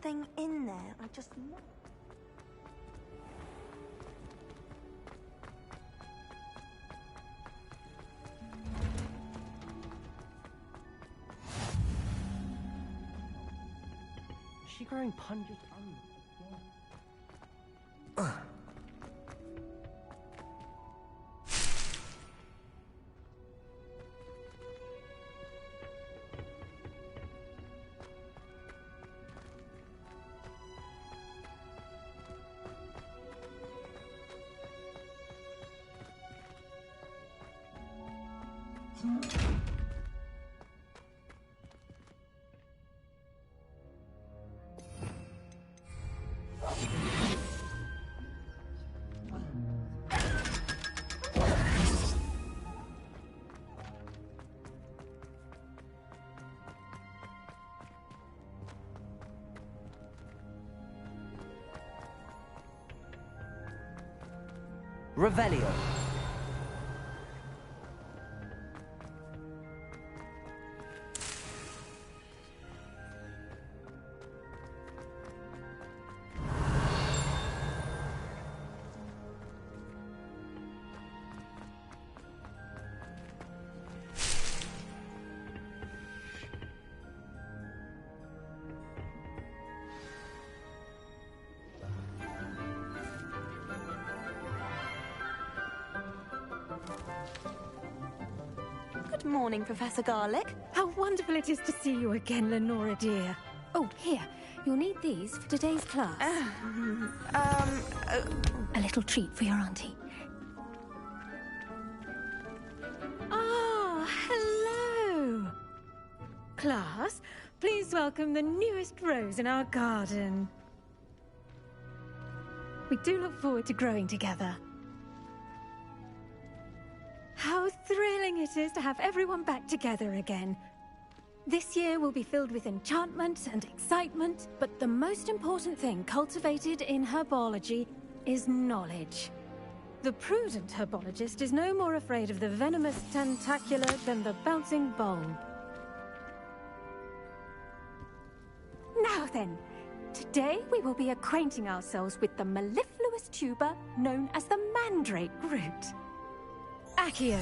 something in there. I just... Is she growing pungent onions? Revelio. Good morning, Professor Garlick. How wonderful it is to see you again, Lenora dear. Oh, here. You'll need these for today's class. A little treat for your auntie. Ah, hello. Class, please welcome the newest rose in our garden. We do look forward to growing together. How thrilling it is to have everyone back together again. This year will be filled with enchantment and excitement, but the most important thing cultivated in herbology is knowledge. The prudent herbologist is no more afraid of the venomous tentacular than the bouncing bulb. Now then, today we will be acquainting ourselves with the mellifluous tuber known as the mandrake root. Accio.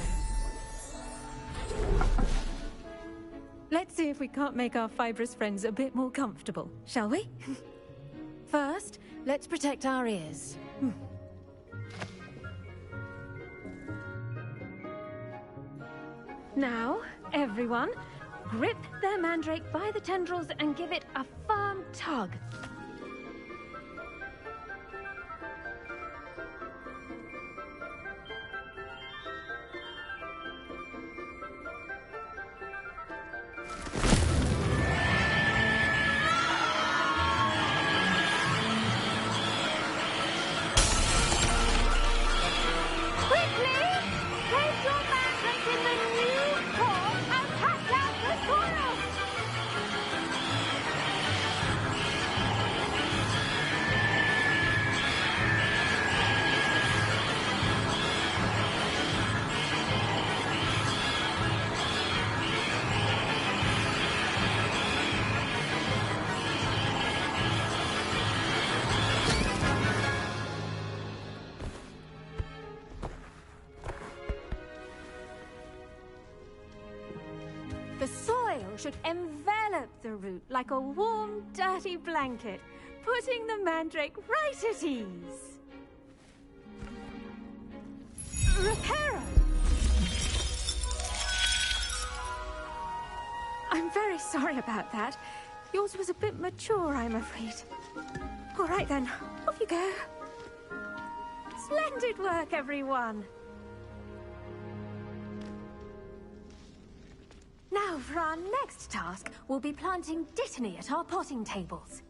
Let's see if we can't make our fibrous friends a bit more comfortable, shall we? First, let's protect our ears. Now, everyone, grip their mandrake by the tendrils and give it a firm tug. The soil should envelop the root like a warm, dirty blanket, putting the mandrake right at ease. Reparo! I'm very sorry about that. Yours was a bit mature, I'm afraid. All right then, off you go. Splendid work, everyone. Now, for our next task, we'll be planting dittany at our potting tables.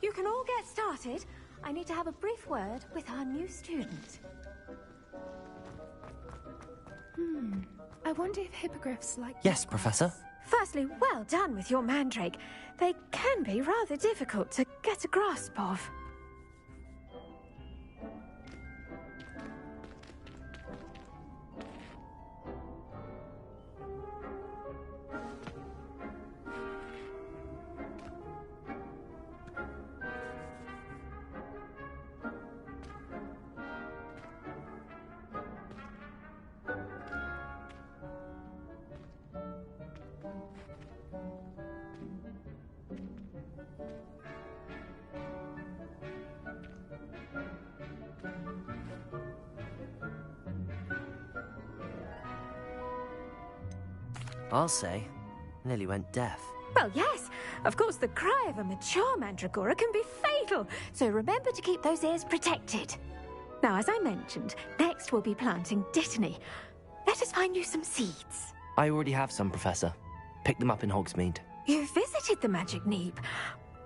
You can all get started. I need to have a brief word with our new student. I wonder if hippogriffs like... Yes, Professor. Firstly, well done with your mandrake. They can be rather difficult to get a grasp of. I'll say. Nearly went deaf. Well, yes. Of course, the cry of a mature mandragora can be fatal, so remember to keep those ears protected. Now, as I mentioned, next we'll be planting Dittany. Let us find you some seeds. I already have some, Professor. Picked them up in Hogsmeade. You visited the Magic Neep.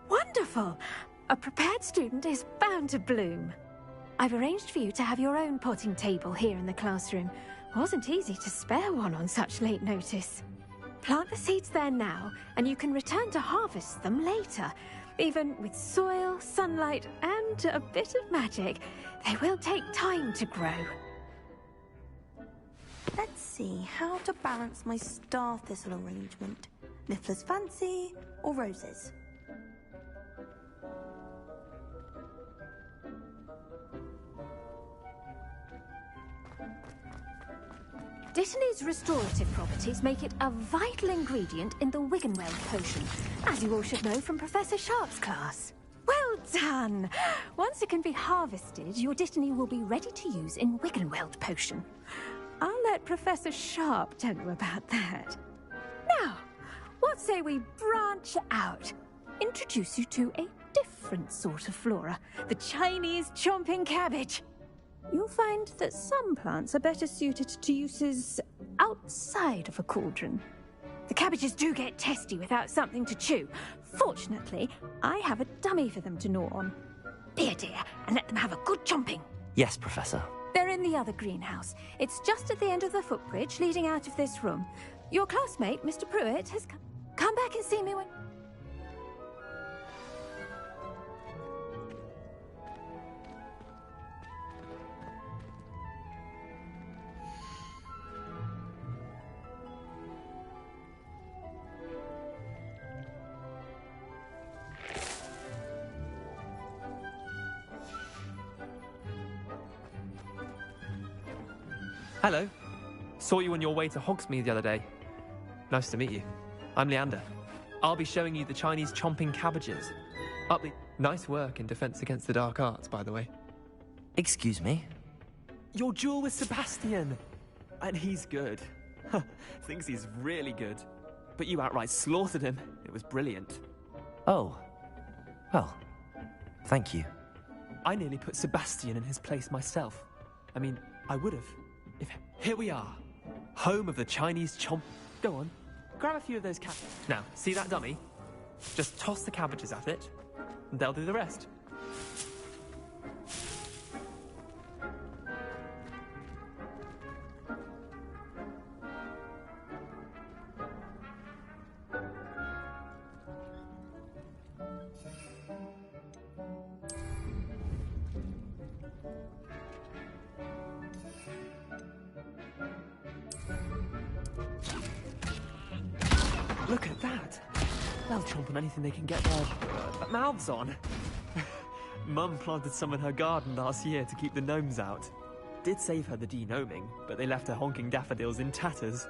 Wonderful. A prepared student is bound to bloom. I've arranged for you to have your own potting table here in the classroom. Wasn't easy to spare one on such late notice. Plant the seeds there now, and you can return to harvest them later. Even with soil, sunlight, and a bit of magic, they will take time to grow. Let's see how to balance my star thistle arrangement. Niffler's fancy or roses? Dittany's restorative properties make it a vital ingredient in the Wiggenweld potion, as you all should know from Professor Sharp's class. Well done! Once it can be harvested, your Dittany will be ready to use in Wiggenweld potion. I'll let Professor Sharp tell you about that. Now, what say we branch out? Introduce you to a different sort of flora, the Chinese chomping cabbage. You'll find that some plants are better suited to uses outside of a cauldron. The cabbages do get testy without something to chew. Fortunately, I have a dummy for them to gnaw on. Be a dear and let them have a good chomping. Yes, Professor. They're in the other greenhouse. It's just at the end of the footbridge leading out of this room. Your classmate, Mr. Pruitt, has come back and see me when... Hello. Saw you on your way to Hogsmeade the other day. Nice to meet you. I'm Leander. I'll be showing you the Chinese chomping cabbages. Nice work in Defense Against the Dark Arts, by the way. Excuse me? Your duel with Sebastian! And he's good. Thinks he's really good. But you outright slaughtered him. It was brilliant. Oh. Well, thank you. I nearly put Sebastian in his place myself. I mean, I would have. Here we are. Home of the Chinese chomp... Go on. Grab a few of those cabbages. Now, see that dummy? Just toss the cabbages at it, and they'll do the rest. Look at that! They'll chomp on anything they can get their mouths on. Mum planted some in her garden last year to keep the gnomes out. Did save her the de-gnoming, but they left her honking daffodils in tatters.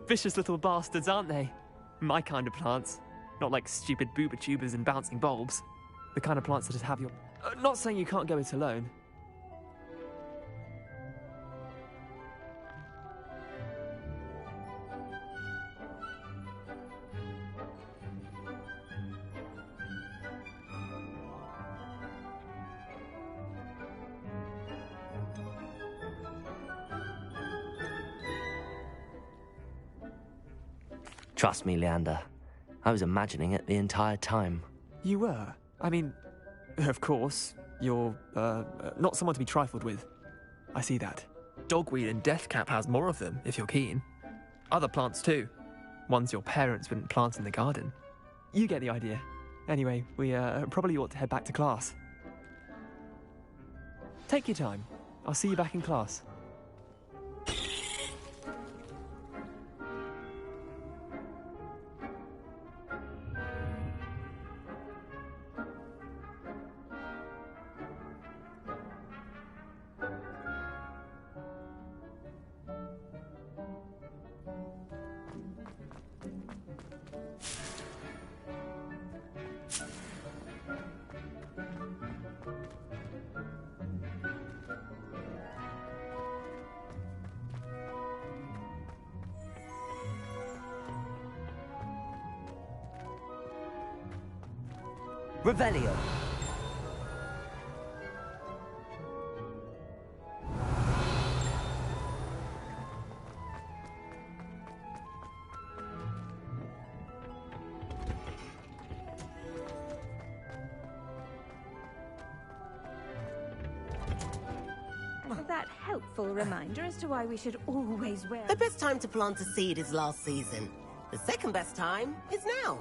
Vicious little bastards, aren't they? My kind of plants. Not like stupid booba tubers and bouncing bulbs. The kind of plants that just have your... not saying you can't go it alone. Trust me, Leander. I was imagining it the entire time. You were? I mean, of course, you're, not someone to be trifled with. I see that. Dogweed and deathcap has more of them, if you're keen. Other plants too. Ones your parents wouldn't plant in the garden. You get the idea. Anyway, we, probably ought to head back to class. Take your time. I'll see you back in class. Revelio. That helpful reminder as to why we should always wear... The best time to plant a seed is last season. The second best time is now.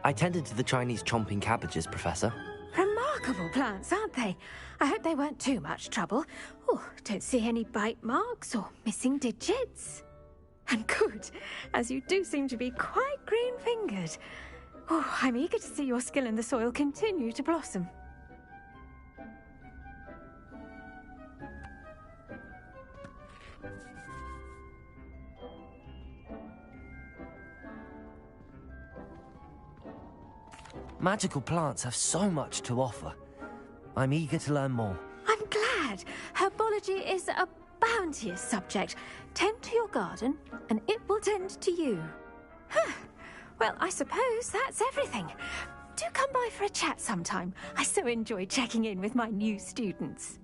I tended to the Chinese chomping cabbages, Professor. Remarkable plants, aren't they? I hope they weren't too much trouble. Oh, don't see any bite marks or missing digits. And good, as you do seem to be quite green-fingered. Oh, I'm eager to see your skill in the soil continue to blossom. Magical plants have so much to offer. I'm eager to learn more. I'm glad. Herbology is a bounteous subject. Tend to your garden, and it will tend to you. Huh. Well, I suppose that's everything. Do come by for a chat sometime. I so enjoy checking in with my new students.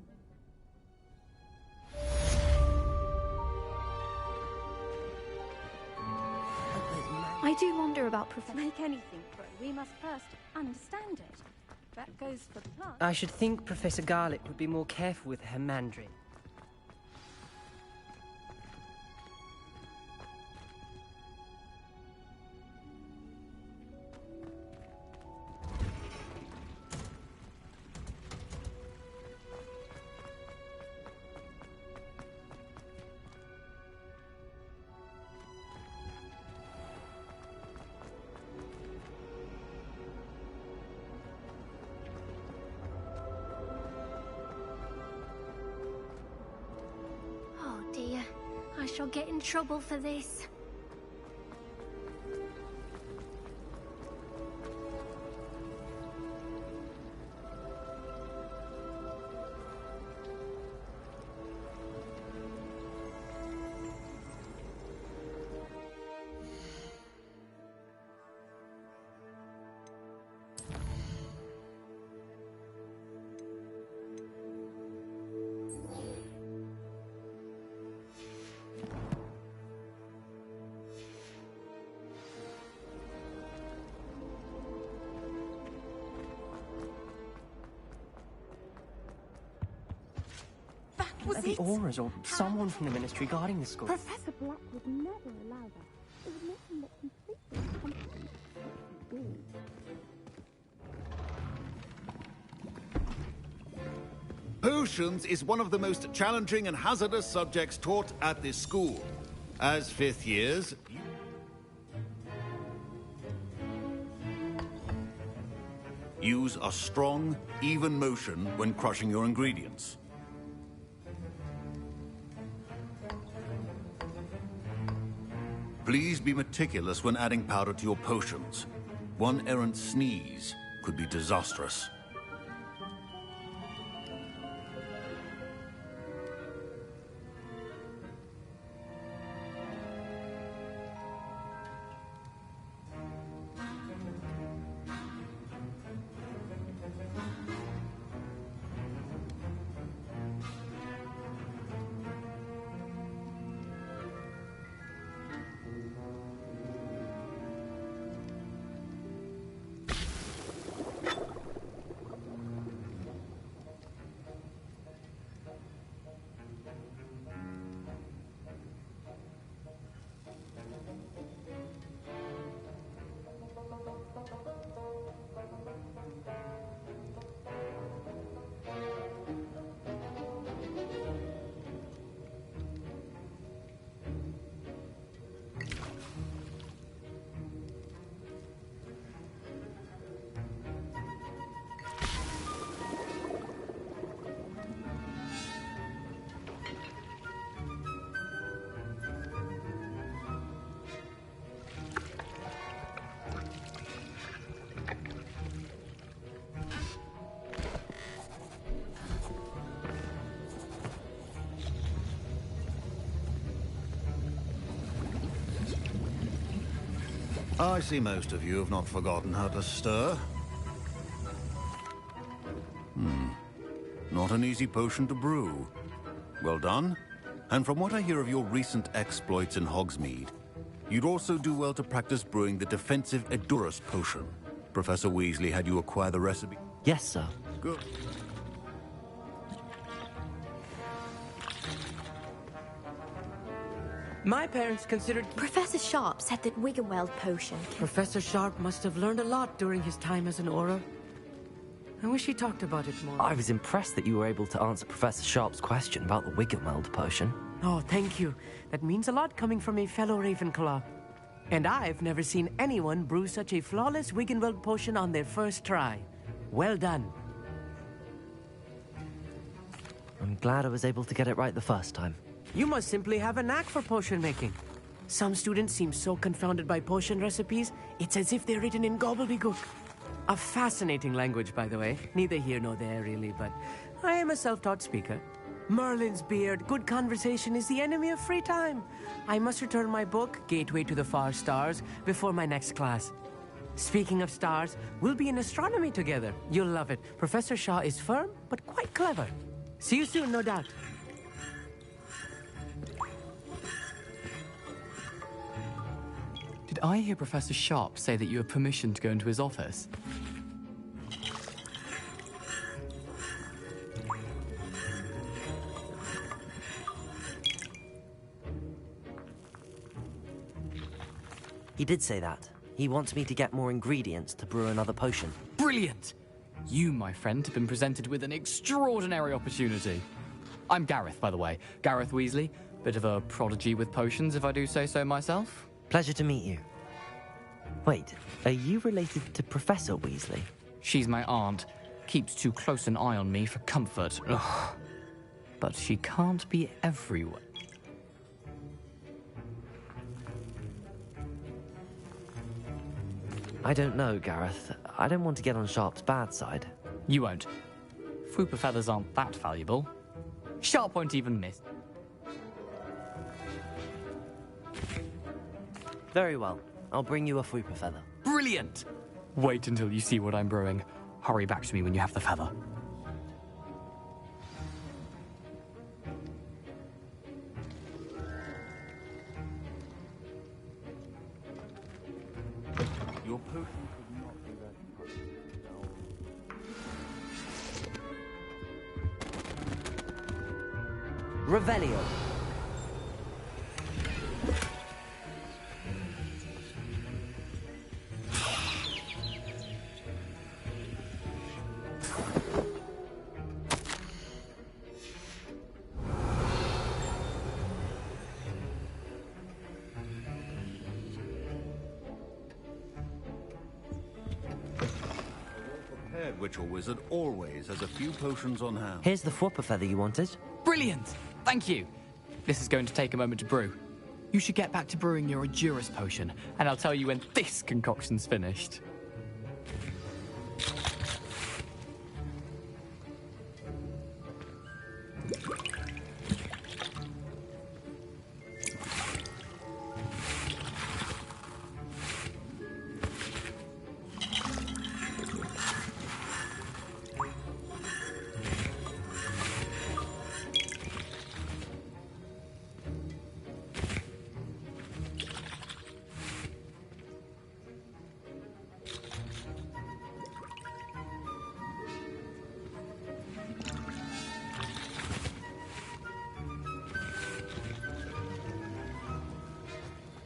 I do wonder about make anything grow. We must first understand it. That goes for plants. I should think Professor Garlick would be more careful with her Mandarin. I shall get in trouble for this. The auras or someone from the ministry guarding the school. Professor Black would never allow that. It would make him look completely Potions is one of the most challenging and hazardous subjects taught at this school. As fifth years, use a strong, even motion when crushing your ingredients. Please be meticulous when adding powder to your potions. One errant sneeze could be disastrous. I see most of you have not forgotten how to stir. not an easy potion to brew. Well done. And from what I hear of your recent exploits in Hogsmeade, you'd also do well to practice brewing the defensive Edurus potion. Professor Weasley had you acquire the recipe. Yes, sir. Good. My parents considered... Professor Sharp said that Wiggenweld potion can... Professor Sharp must have learned a lot during his time as an Auror. I wish he talked about it more. I was impressed that you were able to answer Professor Sharp's question about the Wiggenweld potion. Oh, thank you. That means a lot coming from a fellow Ravenclaw. And I've never seen anyone brew such a flawless Wiggenweld potion on their first try. Well done. I'm glad I was able to get it right the first time. You must simply have a knack for potion making. Some students seem so confounded by potion recipes, it's as if they're written in gobbledygook. A fascinating language, by the way. Neither here nor there, really, but I am a self-taught speaker. Merlin's beard, good conversation is the enemy of free time. I must return my book, Gateway to the Far Stars, before my next class. Speaking of stars, we'll be in astronomy together. You'll love it. Professor Shaw is firm, but quite clever. See you soon, no doubt. Did I hear Professor Sharp say that you have permission to go into his office? He did say that. He wants me to get more ingredients to brew another potion. Brilliant! You, my friend, have been presented with an extraordinary opportunity. I'm Gareth, by the way. Gareth Weasley. Bit of a prodigy with potions, if I do say so myself. Pleasure to meet you. Wait, are you related to Professor Weasley? She's my aunt. Keeps too close an eye on me for comfort. Ugh. But she can't be everywhere. I don't know, Gareth. I don't want to get on Sharp's bad side. You won't. Fwooper feathers aren't that valuable. Sharp won't even miss. Very well. I'll bring you a Fwooper feather. Brilliant! Wait until you see what I'm brewing. Hurry back to me when you have the feather. Your potion could not be that much. Revelio. Witch or wizard always has a few potions on hand. Here's the Fwooper feather you wanted. Brilliant! Thank you. This is going to take a moment to brew. You should get back to brewing your Edurus potion, and I'll tell you when this concoction's finished.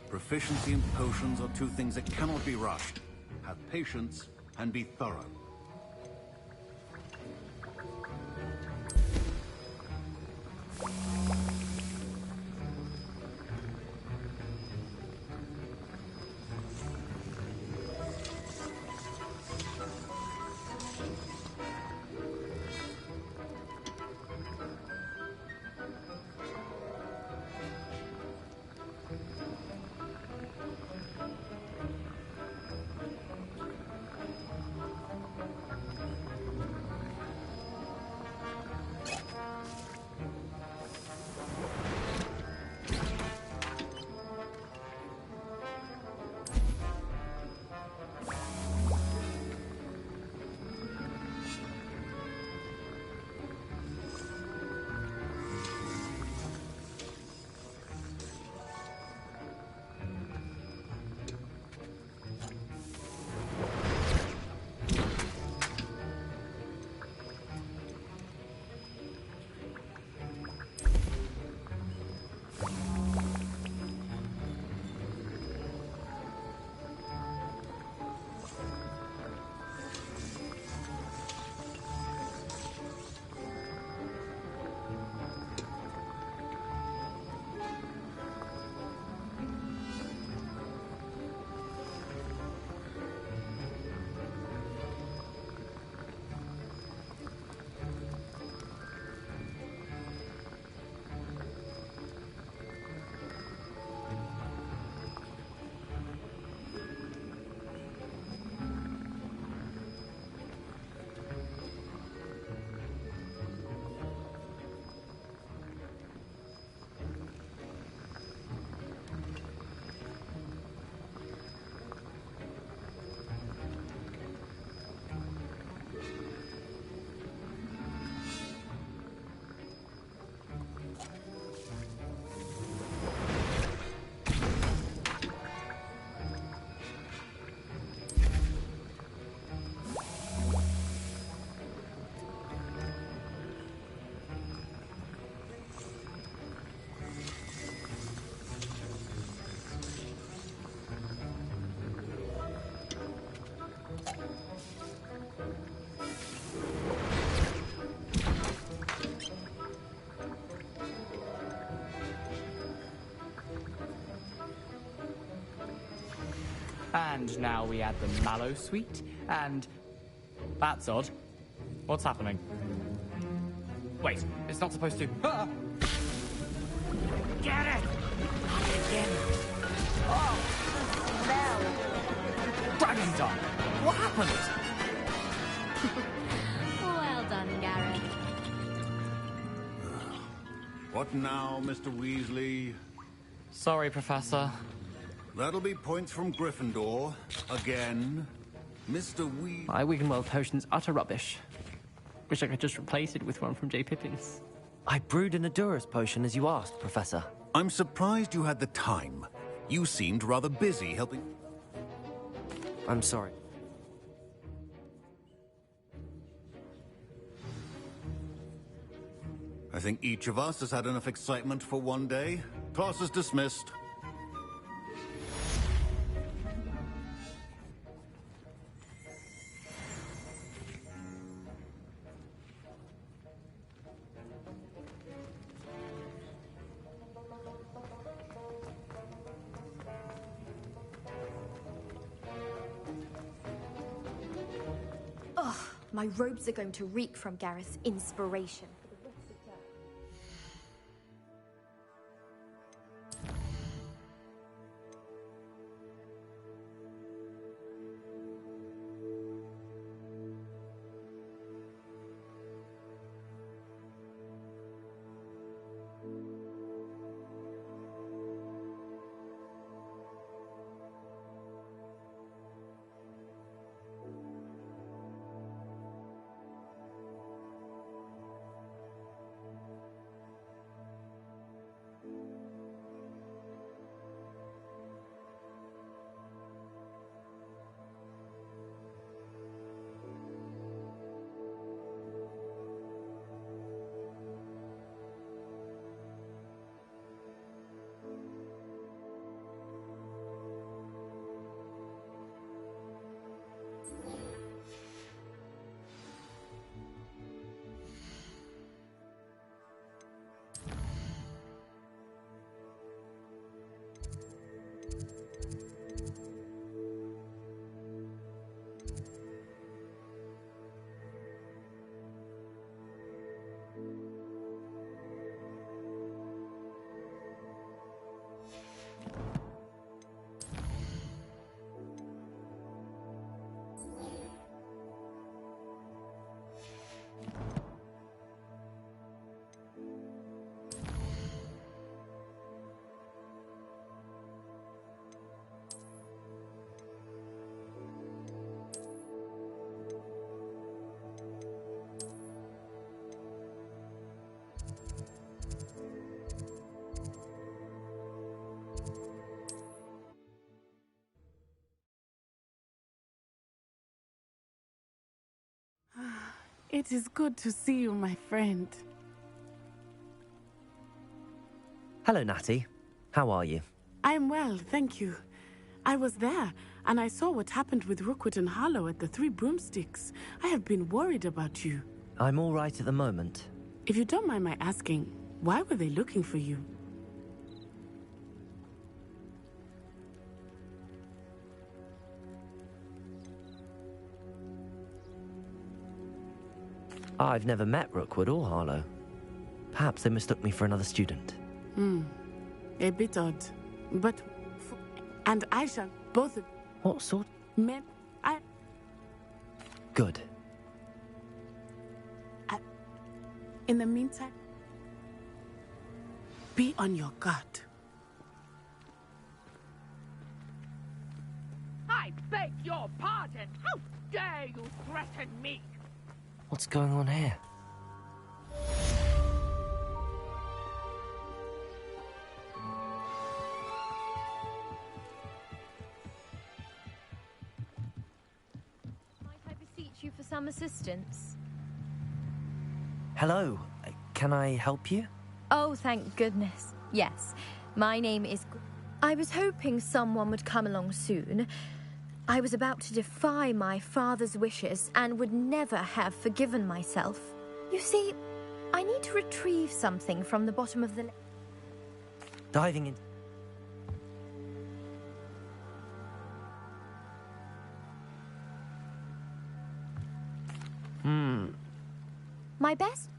Proficiency in potions are two things that cannot be rushed. Have patience and be thorough. And now we add the mallow sweet, and... That's odd. What's happening? Wait, it's not supposed to... Ah! Get it! Again. Oh! Dragon Tongue! What happened? Well done, Gareth. What now, Mr. Weasley? Sorry, Professor. That'll be points from Gryffindor. Again. Mr. Weasley... My Wiggenweld potion's utter rubbish. Wish I could just replace it with one from J. Pippin's. I brewed an Edurus potion as you asked, Professor. I'm surprised you had the time. You seemed rather busy helping... I'm sorry. I think each of us has had enough excitement for one day. Class is dismissed. Ugh, my robes are going to reek from Gareth's inspiration. It is good to see you, my friend. Hello, Natty. How are you? I'm well, thank you. I was there, and I saw what happened with Rookwood and Harlow at the Three Broomsticks. I have been worried about you. I'm all right at the moment. If you don't mind my asking, why were they looking for you? I've never met Rookwood or Harlow. Perhaps they mistook me for another student. A bit odd. But... And I shall both... What sort? Men... Good. In the meantime... Be on your guard. I beg your pardon! How dare you threaten me! What's going on here? Might I beseech you for some assistance? Hello. Can I help you? Oh, thank goodness. Yes. My name is... I was hoping someone would come along soon. I was about to defy my father's wishes and would never have forgiven myself. You see, I need to retrieve something from the bottom of the lake. Diving in... My best?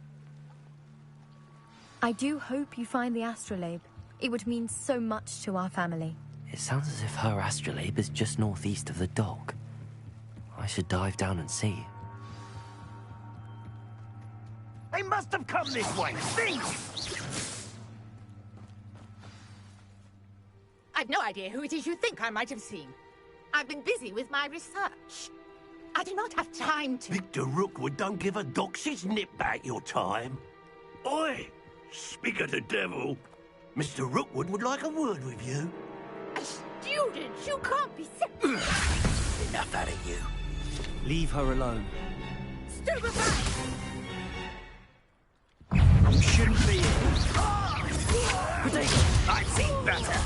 I do hope you find the astrolabe. It would mean so much to our family. It sounds as if her astrolabe is just northeast of the dock. I should dive down and see. They must have come this way. Think! I've no idea who it is you think I might have seen. I've been busy with my research. I do not have time to... Victor Rookwood don't give a doxy's nip back your time. Oi! Speak of the devil. Mr. Rookwood would like a word with you. A student? You can't be serious. Enough out of you. Leave her alone. Stupefy! You shouldn't be here. I've seen better.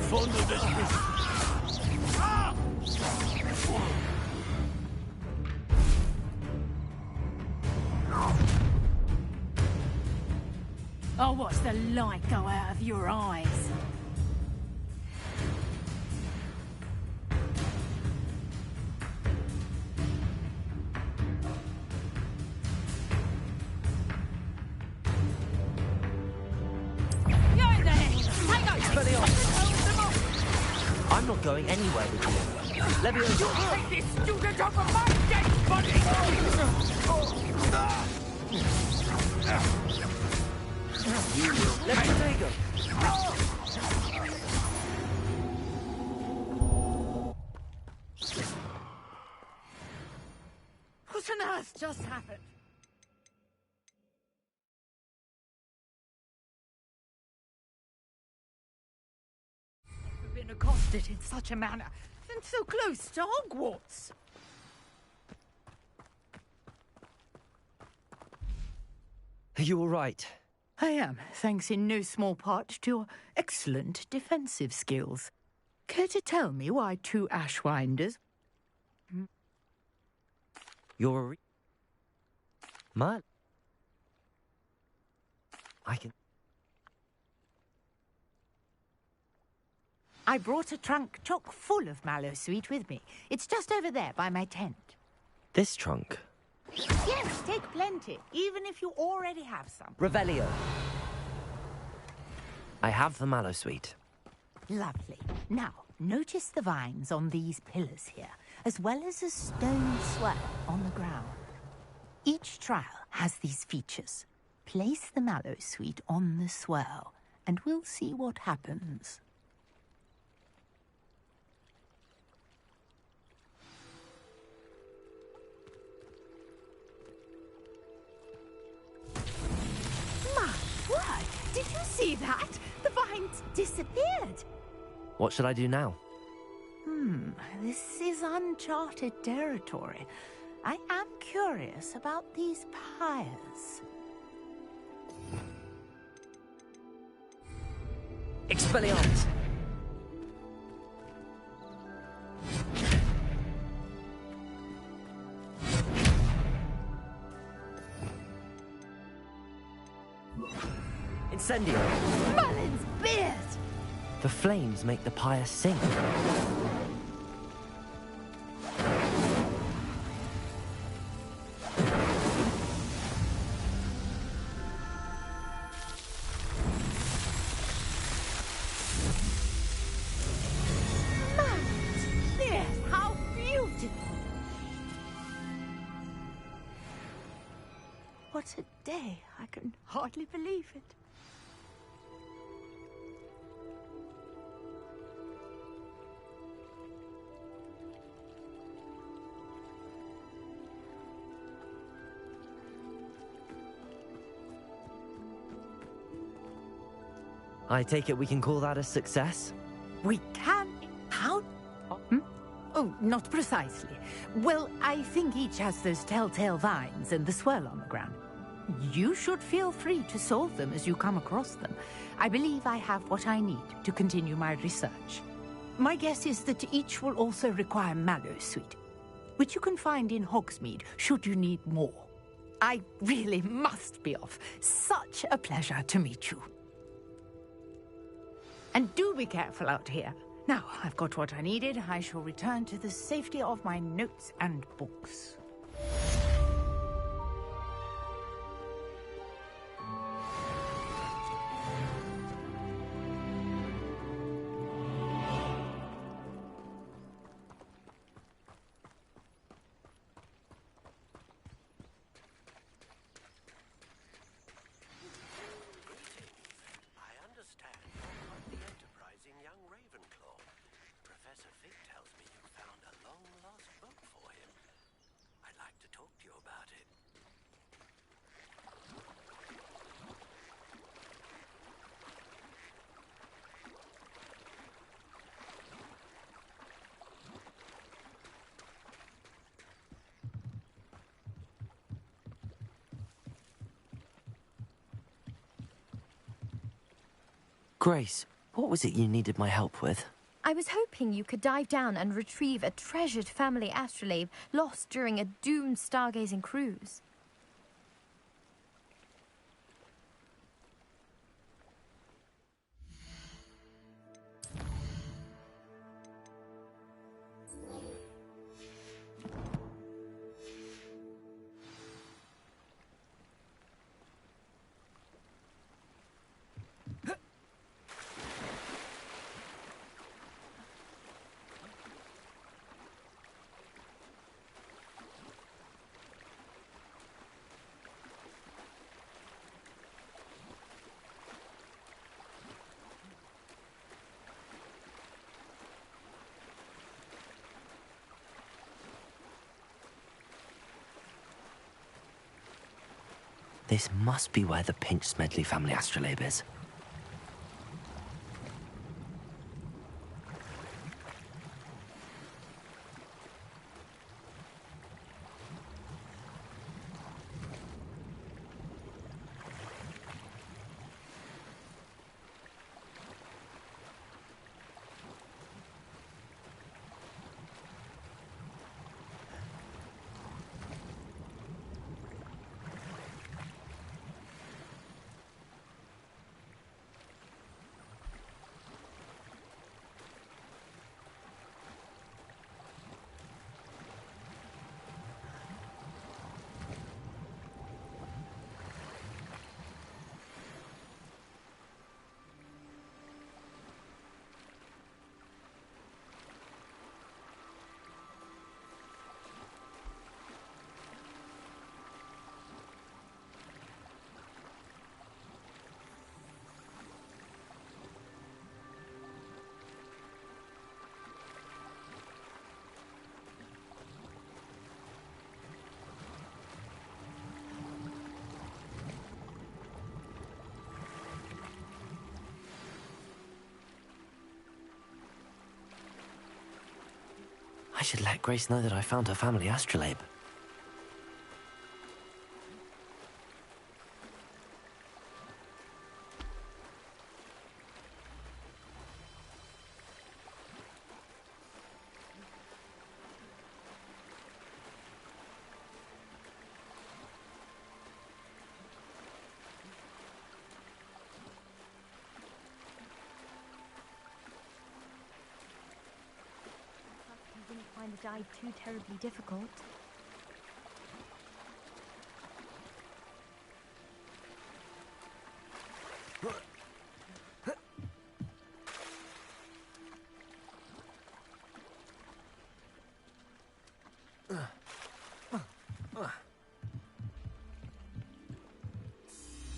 Fond of this business. Oh, watch the light go out of your eyes. You're in there! Take out! I'm not going anywhere with you. Let me You take this student off of my dead body! Let me take her. What on earth just happened? We've been accosted in such a manner, and so close to Hogwarts. Are you all right? I am, thanks in no small part to your excellent defensive skills. Care to tell me why two Ashwinders? You're a Man. I can... I brought a trunk chock full of mallow sweet with me. It's just over there by my tent. This trunk? Yes, take plenty, even if you already have some. Revelio. I have the mallow sweet. Lovely. Now, notice the vines on these pillars here, as well as a stone swell on the ground. Each trial has these features. Place the mallow sweet on the swell, and we'll see what happens. My word! Did you see that? The vines disappeared. What should I do now? This is uncharted territory. I am curious about these pyres. Expelliarmus! Incendio! Merlin's beard! The flames make the pyre sing. Yes, how beautiful! What a day! I can hardly believe it. I take it we can call that a success? We can... How? Oh, not precisely. Well, I think each has those telltale vines and the swirl on the ground. You should feel free to solve them as you come across them. I believe I have what I need to continue my research. My guess is that each will also require mallow sweet, which you can find in Hogsmeade should you need more. I really must be off. Such a pleasure to meet you. And do be careful out here. Now, I've got what I needed. I shall return to the safety of my notes and books. Grace, what was it you needed my help with? I was hoping you could dive down and retrieve a treasured family astrolabe lost during a doomed stargazing cruise. This must be where the Pinch Smedley family astrolabe is. I should let Grace know that I found her family astrolabe. Find the dive too terribly difficult.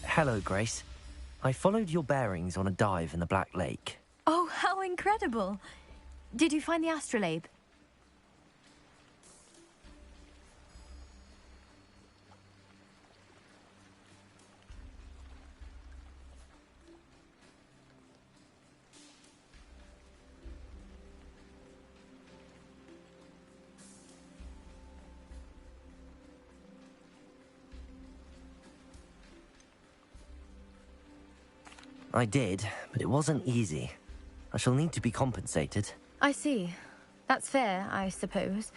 Hello, Grace. I followed your bearings on a dive in the Black Lake. Oh, how incredible! Did you find the astrolabe? I did, but it wasn't easy. I shall need to be compensated. I see. That's fair, I suppose.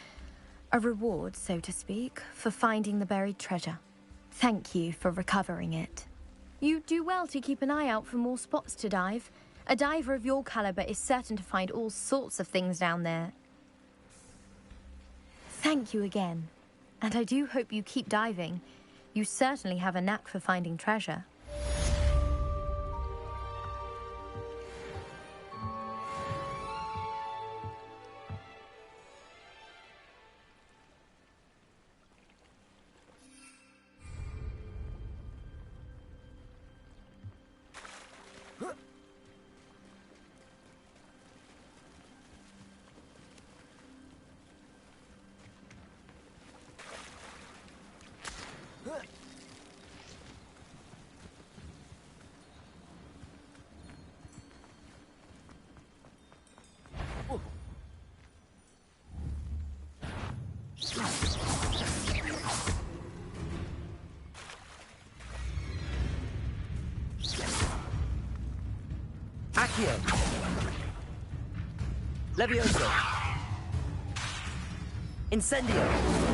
A reward, so to speak, for finding the buried treasure. Thank you for recovering it. You do well to keep an eye out for more spots to dive. A diver of your caliber is certain to find all sorts of things down there. Thank you again. And I do hope you keep diving. You certainly have a knack for finding treasure. Accio! Levioso! Incendio!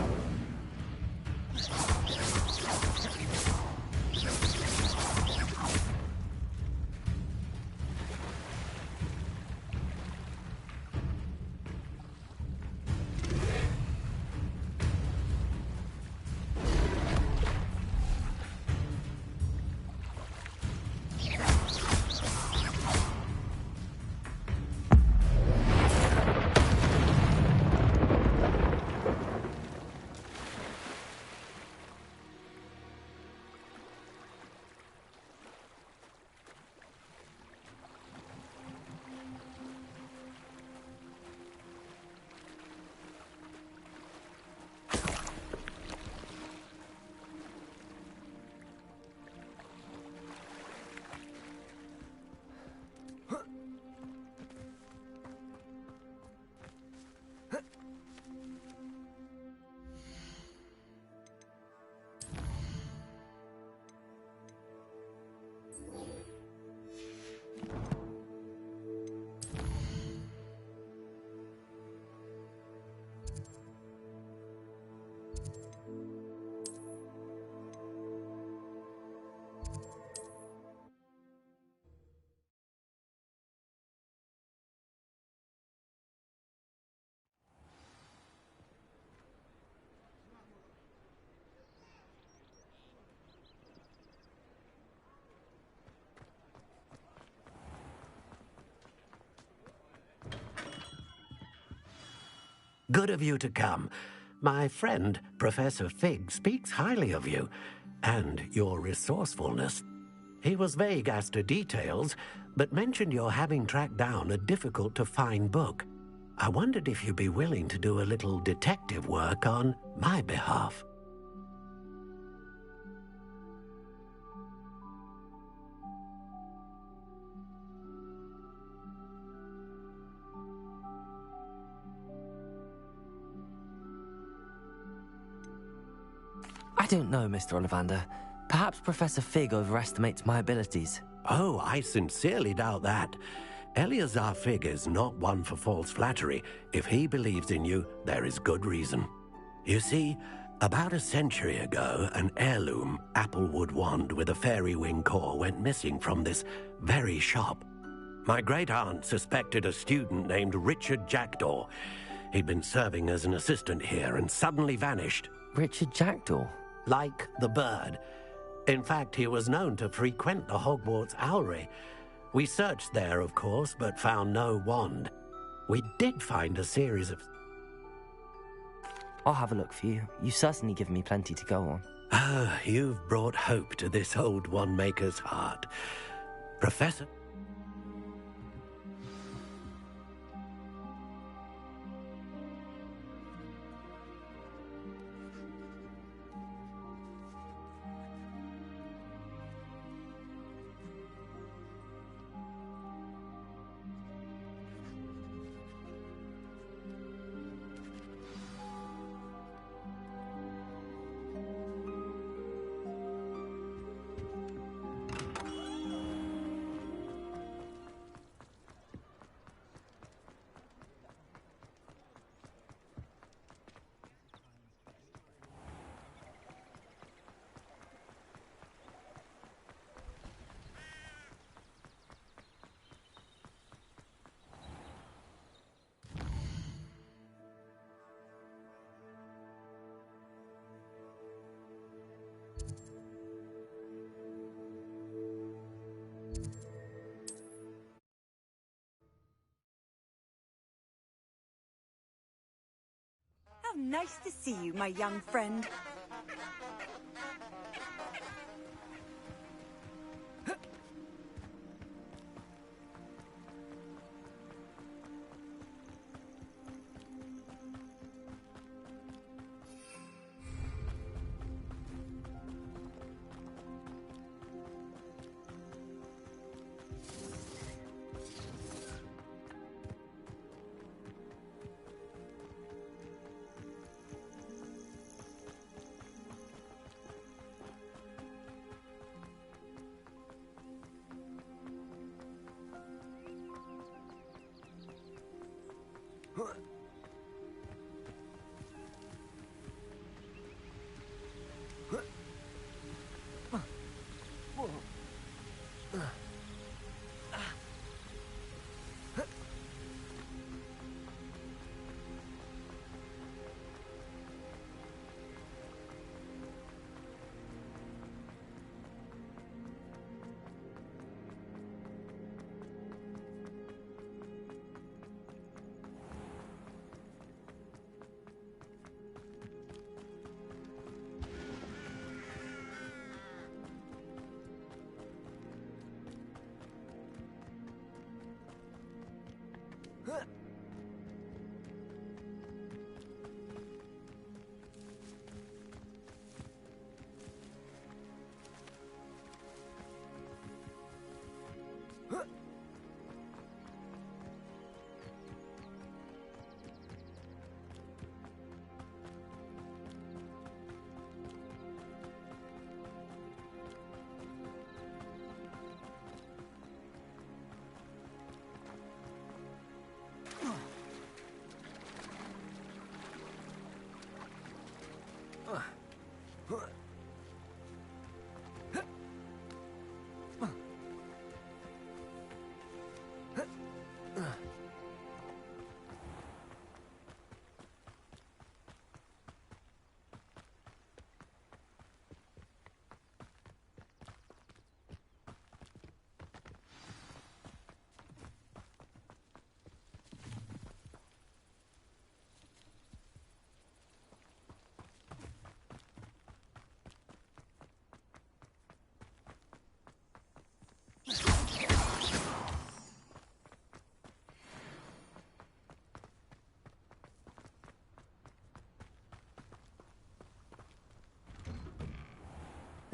Good of you to come. My friend, Professor Fig, speaks highly of you and your resourcefulness. He was vague as to details, but mentioned your having tracked down a difficult-to-find book. I wondered if you'd be willing to do a little detective work on my behalf. I don't know, Mr. Ollivander. Perhaps Professor Fig overestimates my abilities. Oh, I sincerely doubt that. Eleazar Fig is not one for false flattery. If he believes in you, there is good reason. You see, about a century ago, an heirloom applewood wand with a fairy wing core went missing from this very shop. My great-aunt suspected a student named Richard Jackdaw. He'd been serving as an assistant here and suddenly vanished. Richard Jackdaw? Like the bird. In fact, he was known to frequent the Hogwarts Owlery. We searched there, of course, but found no wand. We did find a series of... I'll have a look for you. You've certainly given me plenty to go on. Ah, you've brought hope to this old wand-maker's heart. Professor... nice to see you, my young friend.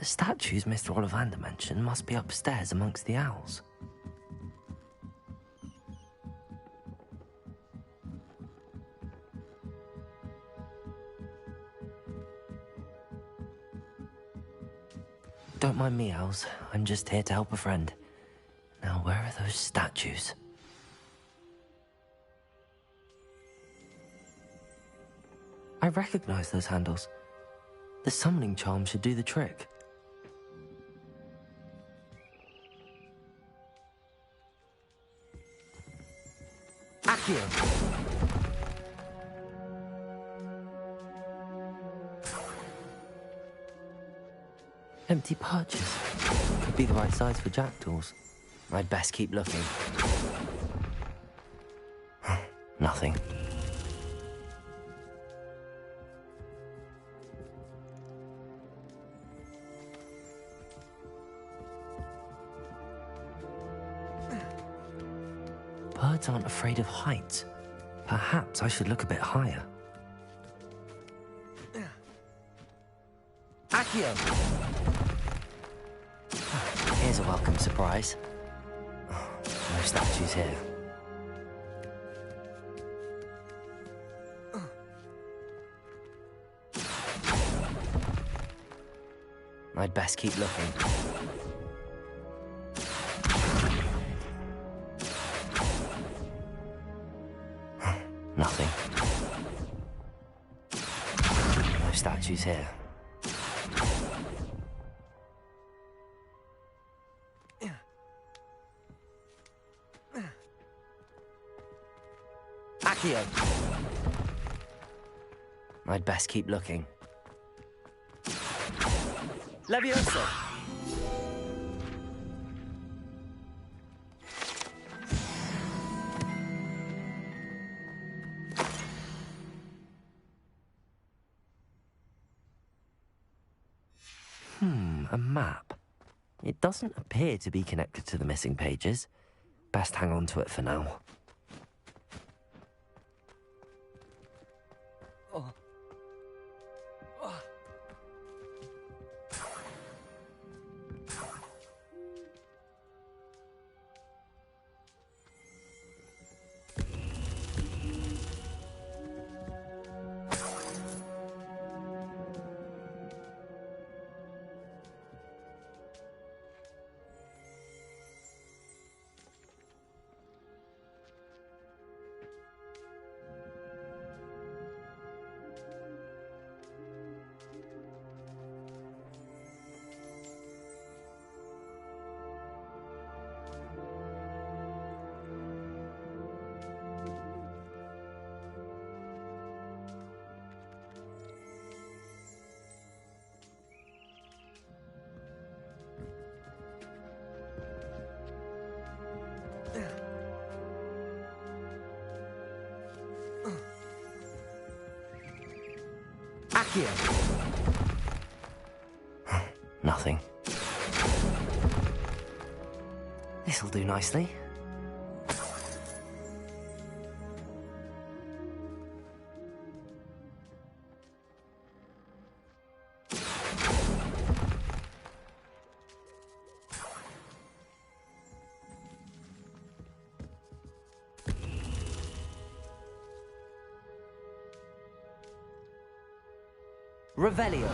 The statues Mr. Ollivander mentioned must be upstairs amongst the owls. Don't mind me, owls. I'm just here to help a friend. Now, where are those statues? I recognize those handles. The summoning charm should do the trick. Accio! Empty perches. Could be the right size for jackdaws. I'd best keep looking. Nothing. Birds aren't afraid of heights. Perhaps I should look a bit higher. Accio! Here's a welcome surprise. No statues here. I'd best keep looking. Nothing. No statues here. Accio! I'd best keep looking. Leviosa! A map. It doesn't appear to be connected to the missing pages. Best hang on to it for now. Accio! Nothing. This'll do nicely. Revelio.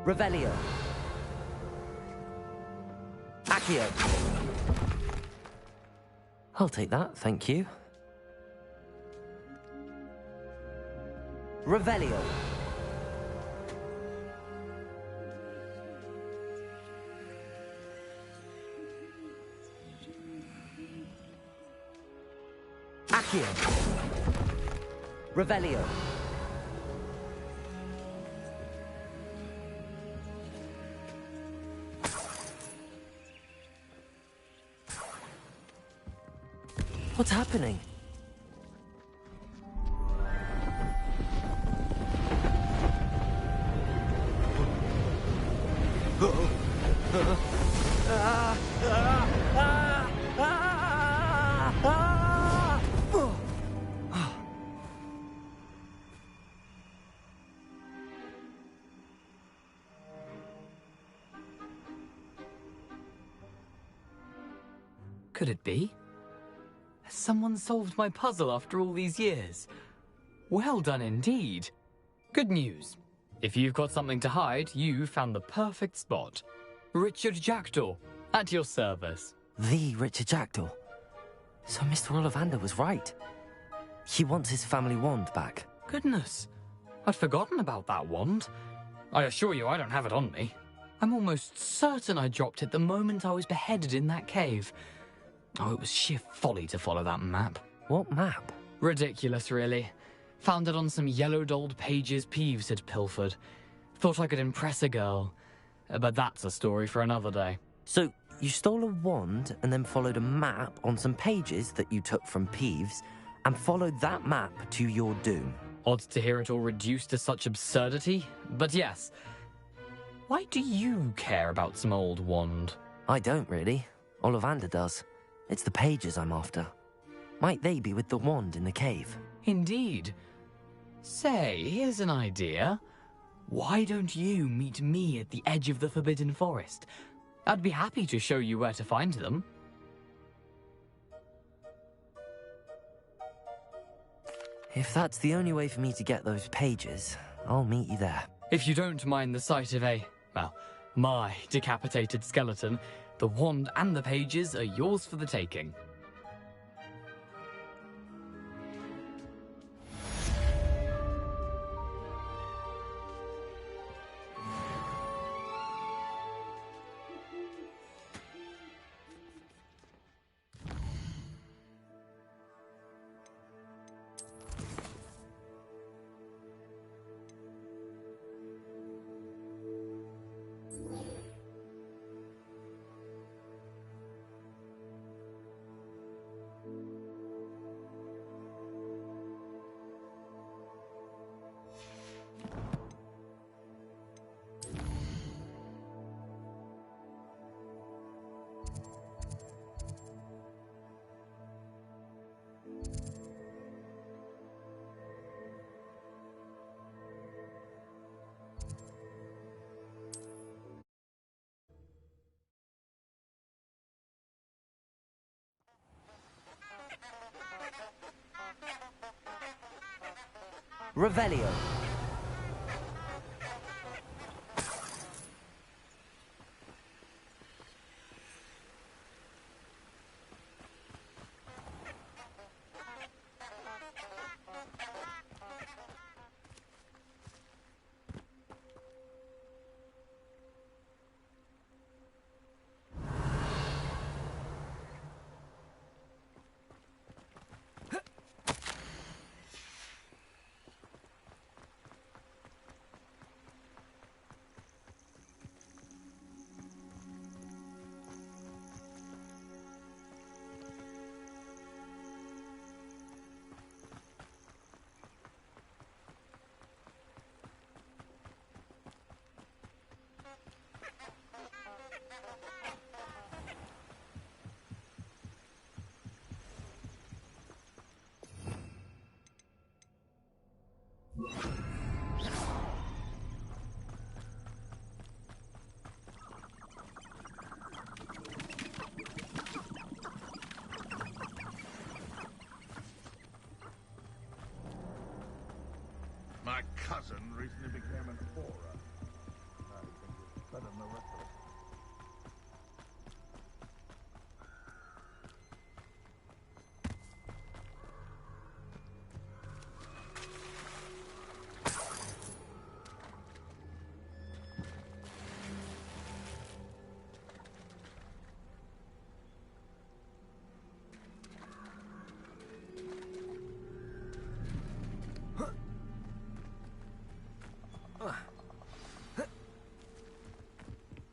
Revelio. Accio. I'll take that, thank you. Revelio. Accio. Revelio. What's happening? Could it be? Has someone solved my puzzle after all these years? Well done indeed. Good news. If you've got something to hide, you found the perfect spot. Richard Jackdaw, at your service. The Richard Jackdaw. So Mr. Ollivander was right. He wants his family wand back. Goodness, I'd forgotten about that wand. I assure you I don't have it on me. I'm almost certain I dropped it the moment I was beheaded in that cave. Oh, it was sheer folly to follow that map. What map? Ridiculous, really. Found it on some yellowed old pages Peeves had pilfered. Thought I could impress a girl. But that's a story for another day. So, you stole a wand and then followed a map on some pages that you took from Peeves and followed that map to your doom. Odd to hear it all reduced to such absurdity, but yes. Why do you care about some old wand? I don't really. Ollivander does. It's the pages I'm after. Might they be with the wand in the cave? Indeed. Say, here's an idea. Why don't you meet me at the edge of the Forbidden Forest? I'd be happy to show you where to find them. If that's the only way for me to get those pages, I'll meet you there. If you don't mind the sight of my decapitated skeleton, the wand and the pages are yours for the taking. Revelio. My cousin recently became an aura. I think it's better than the rest of us.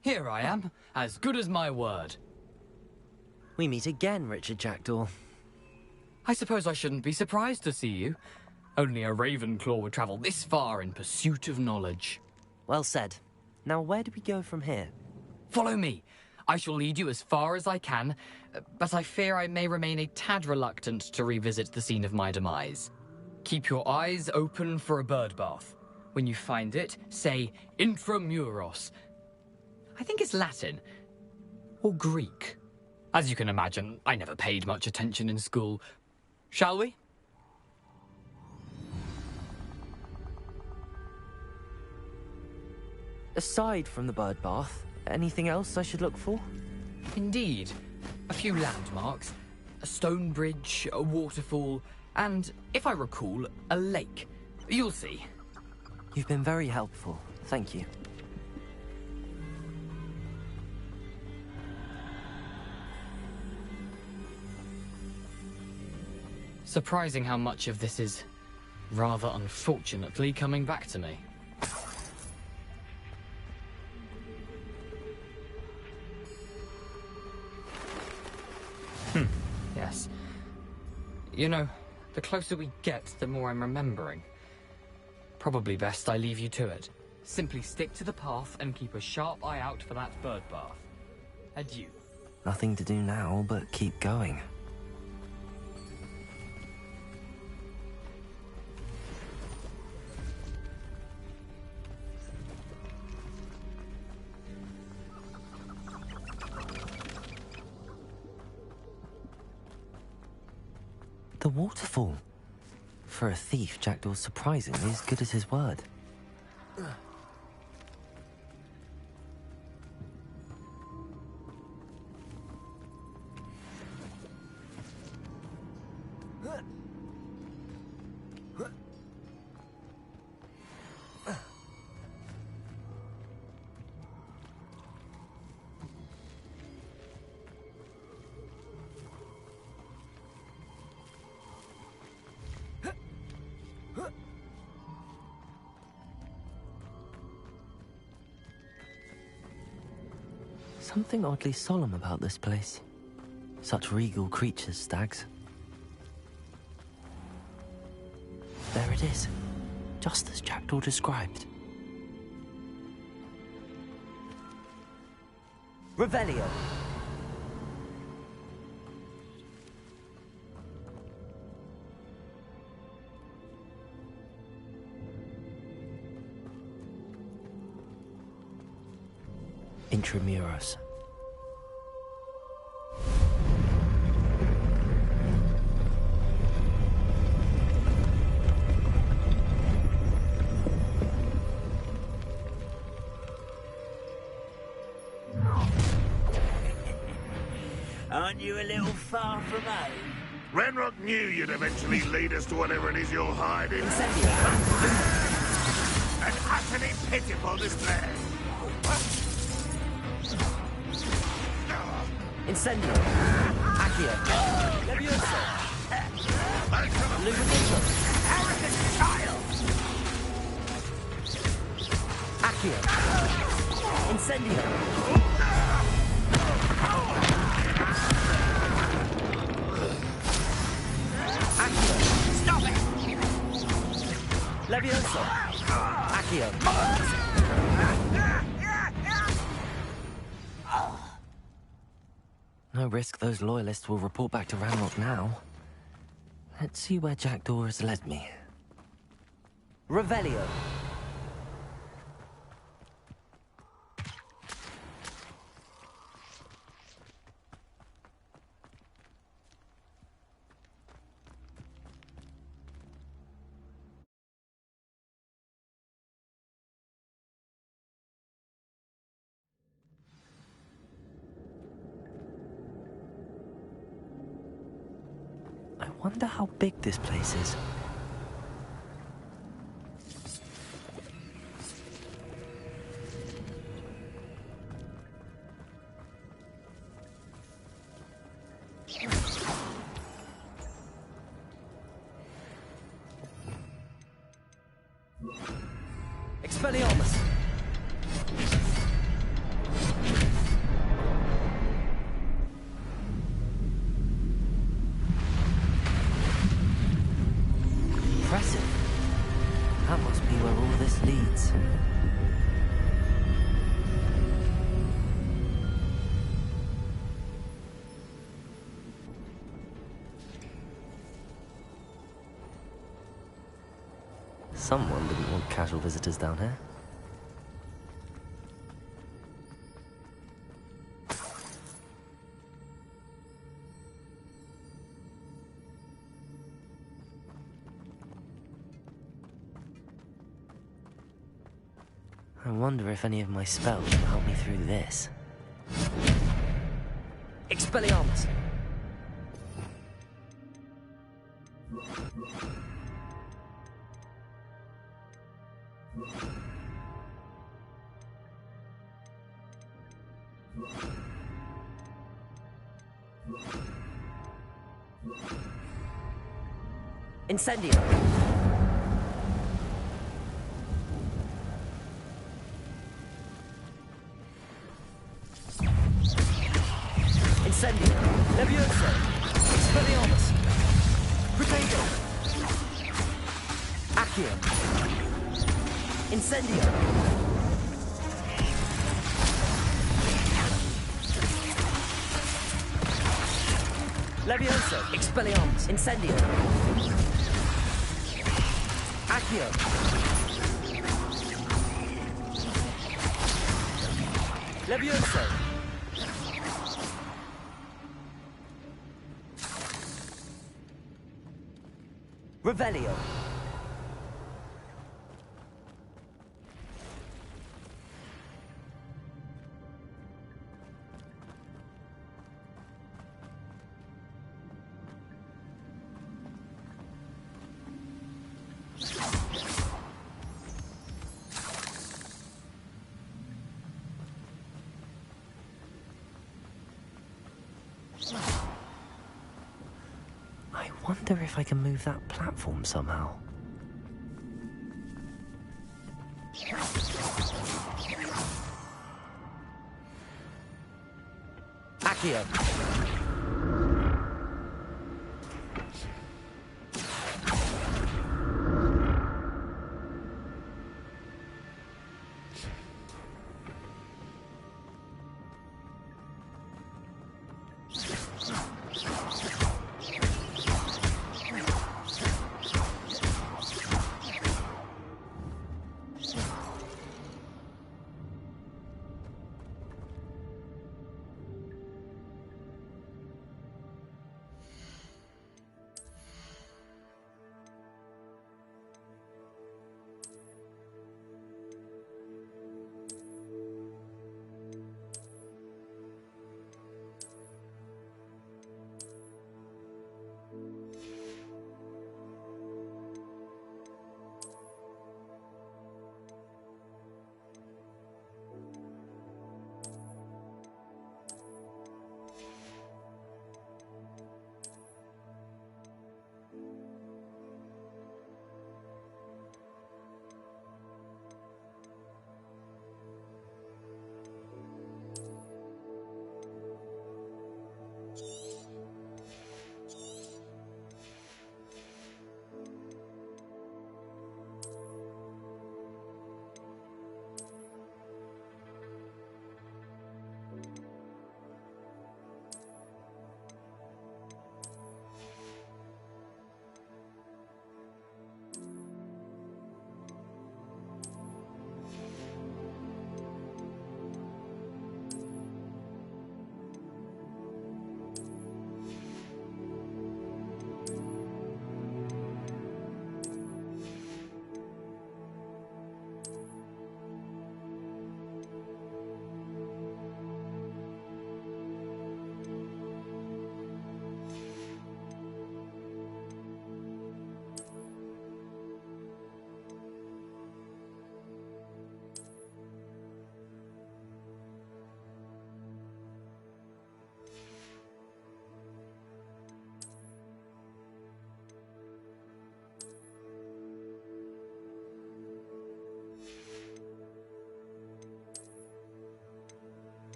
Here I am, as good as my word. We meet again, Richard Jackdaw. I suppose I shouldn't be surprised to see you. Only a Ravenclaw would travel this far in pursuit of knowledge. Well said. Now where do we go from here? Follow me. I shall lead you as far as I can, but I fear I may remain a tad reluctant to revisit the scene of my demise. Keep your eyes open for a bird bath. When you find it, say Intramuros. I think it's Latin. Or Greek. As you can imagine, I never paid much attention in school. Shall we? Aside from the bird bath, anything else I should look for? Indeed. A few landmarks. A stone bridge, a waterfall, and, if I recall, a lake. You'll see. You've been very helpful. Thank you. Surprising how much of this is, rather unfortunately, coming back to me. Yes. You know, the closer we get, the more I'm remembering. Probably best I leave you to it. Simply stick to the path and keep a sharp eye out for that bird bath. Adieu. Nothing to do now but keep going. The waterfall. For a thief, Jackdaw's surprisingly as good as his word. Something oddly solemn about this place. Such regal creatures, stags. There it is, just as Jackdaw described. Revelio. Intramuros. Aren't you a little far from home? Renrock knew you'd eventually lead us to whatever it is you're hiding. An utterly pitiful display. Incendio. Accio. Levioso. Illuminator. Arrogant child! Accio. Incendio. Accio. Stop it! Levioso. Accio. No risk those loyalists will report back to Ranrock now. Let's see where Jackdaw has led me. Revelio. I wonder how big this place is. Expelliarmus. Impressive. That must be where all this leads. Someone didn't want casual visitors down here. I wonder if any of my spells will help me through this. Expelliarmus. Incendio. Incendio. Levioso. Expelliarmus. Protego. Accio. Incendio. Levioso. Expelliarmus. Incendio. Accio. Levioso. Revelio. I wonder if I can move that platform somehow. Accio.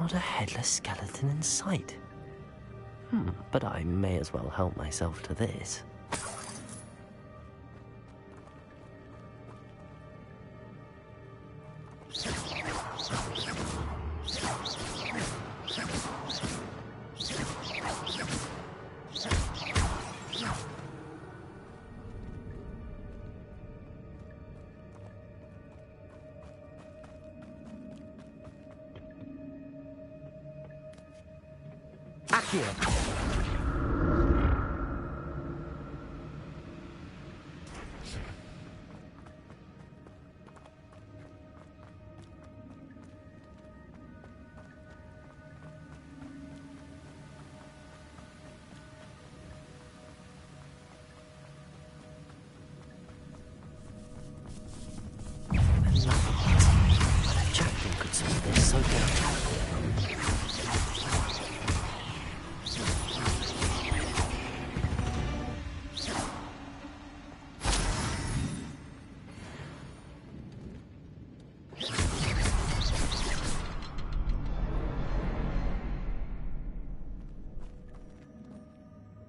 Not a headless skeleton in sight. But I may as well help myself to this. Accio!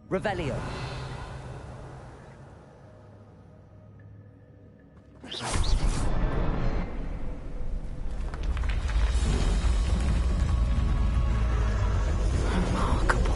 Revelio. Remarkable.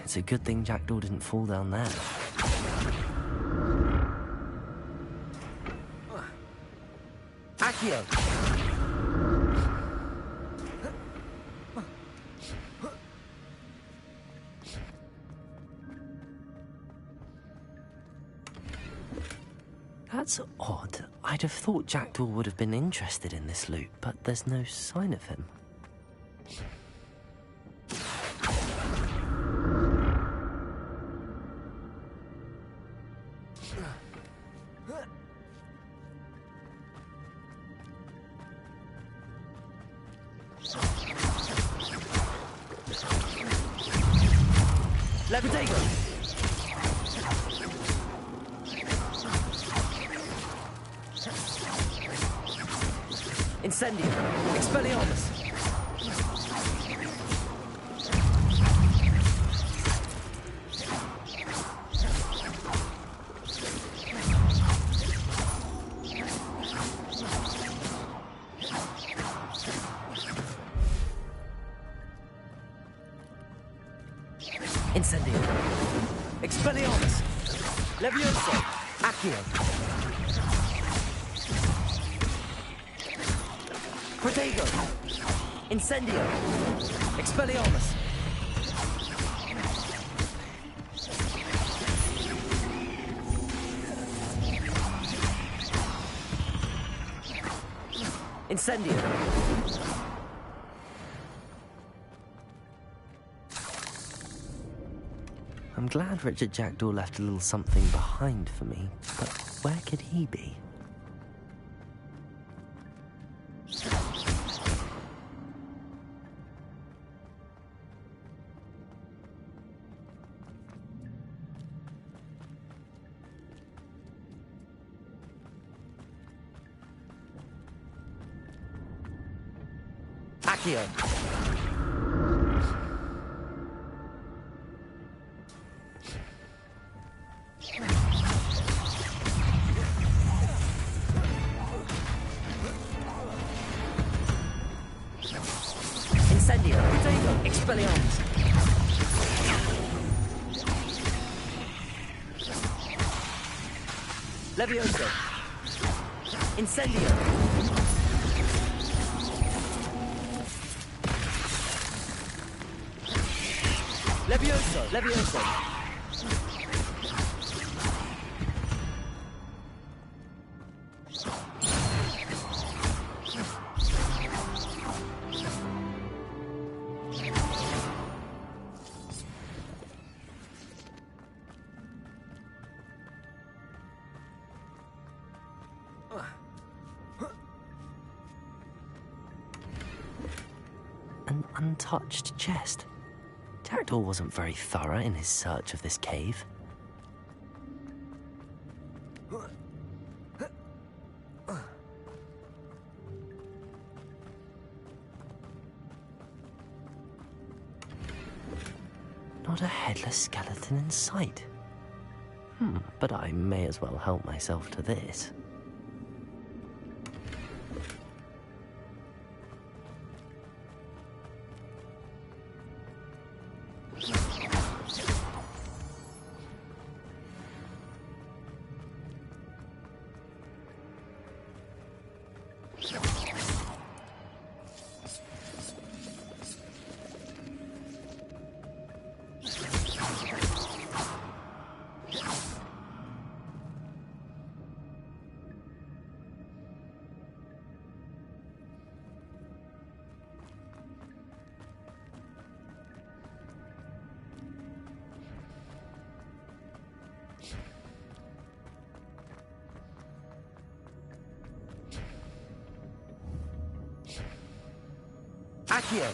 It's a good thing Jackdaw didn't fall down there. Accio! That's odd. I'd have thought Jackdaw would have been interested in this loot, but there's no sign of him. Levitago! Incendio! Expelliarmus! Incendio! Expelliarmus! Levioso! Accio! Protego! Incendio! Expelliarmus! Incendio! I'm glad Richard Jackdaw left a little something behind for me, but where could he be? Accio! Incendio! Expelliarmus! Levioso. Incendio. Levioso. Levioso. An untouched chest. Jackdaw wasn't very thorough in his search of this cave. Not a headless skeleton in sight. But I may as well help myself to this. Accio!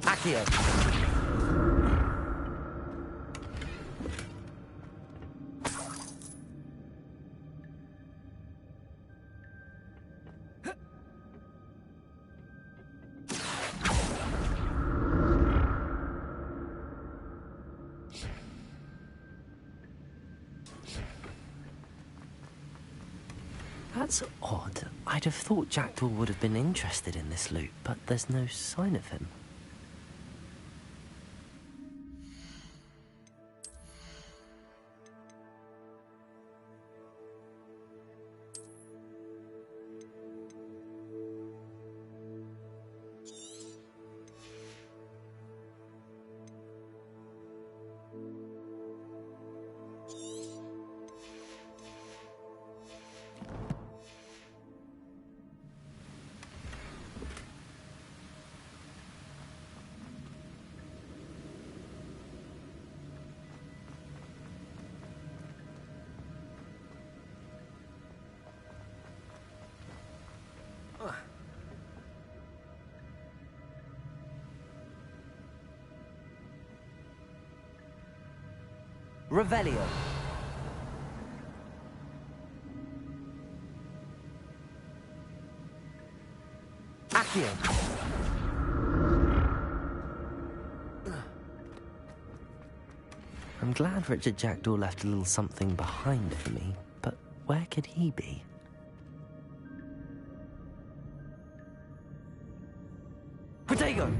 Accio! That's odd. I'd have thought Jackdaw would have been interested in this loot, but there's no sign of him. Revelio. Accio. I'm glad Richard Jackdaw left a little something behind for me, but where could he be? Protego!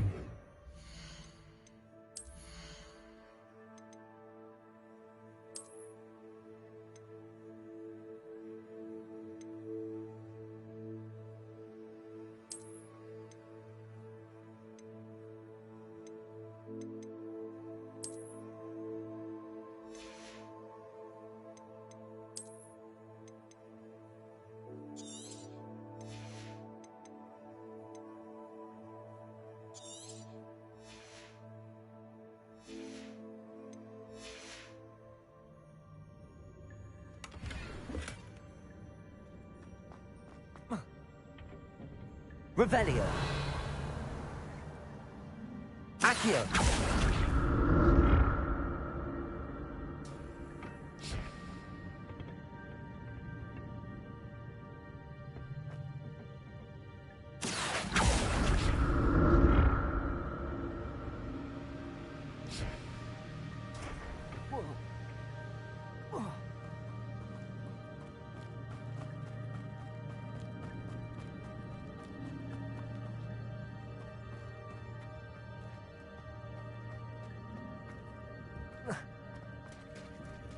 Revelio. Accio.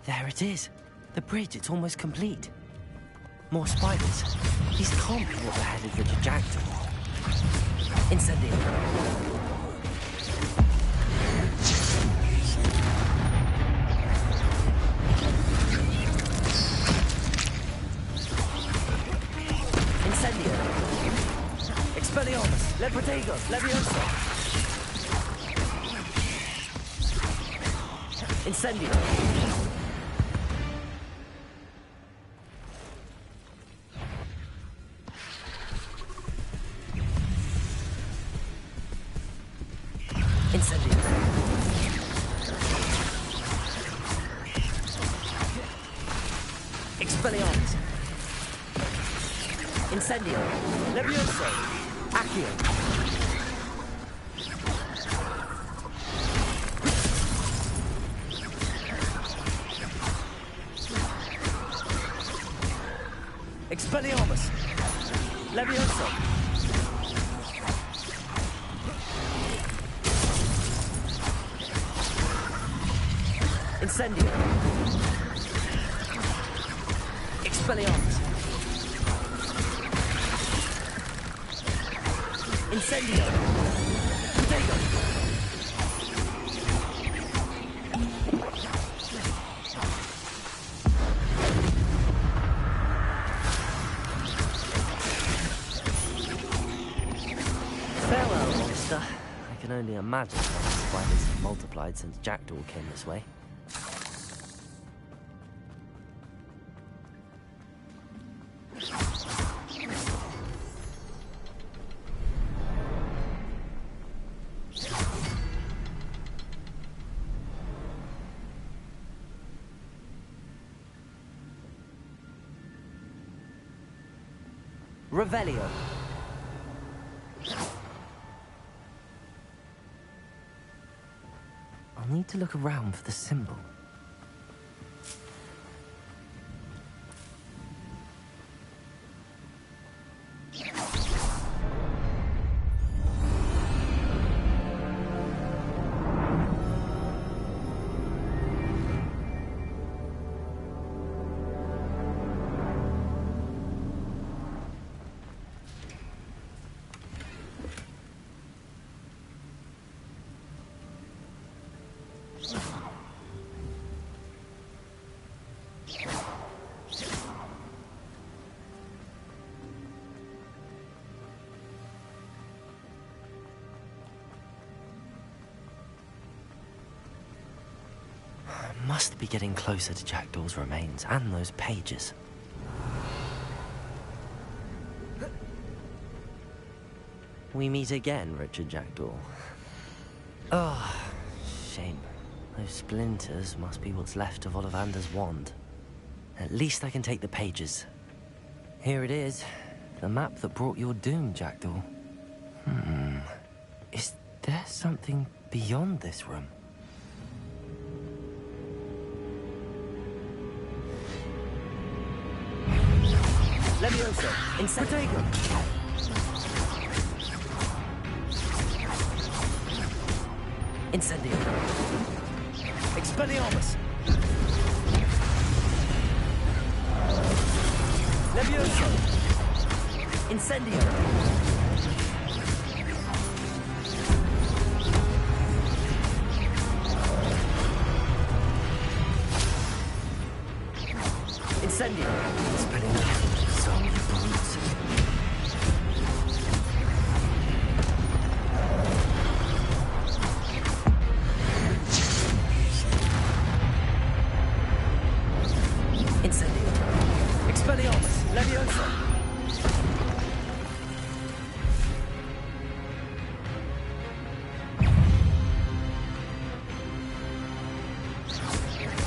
There it is. The bridge, it's almost complete. More spiders. These can't be what the headed for the jackdaw. Incendio. Incendio. Expelliarmus. Leprotegos. Levioso. Incendio. Incendio. Expelliarmus. Incendio. Levioso. Accio. Expelliarmus. Levioso. Incendio. Expelliarmus. Incendio. Potato. Farewell, monster. I can only imagine why this has multiplied since Jackdaw came this way. Revelio. I'll need to look around for the symbol. Must be getting closer to Jackdaw's remains and those pages. We meet again, Richard Jackdaw. Oh, shame. Those splinters must be what's left of Ollivander's wand. At least I can take the pages. Here it is. The map that brought your doom, Jackdaw. Is there something beyond this room? Levioso. Insectago. Incendio. Expelliarmus. Levioso. Incendio. Incendio. Expelliarmus. So many bullets. Incendio. Expelliarmus. Levioso.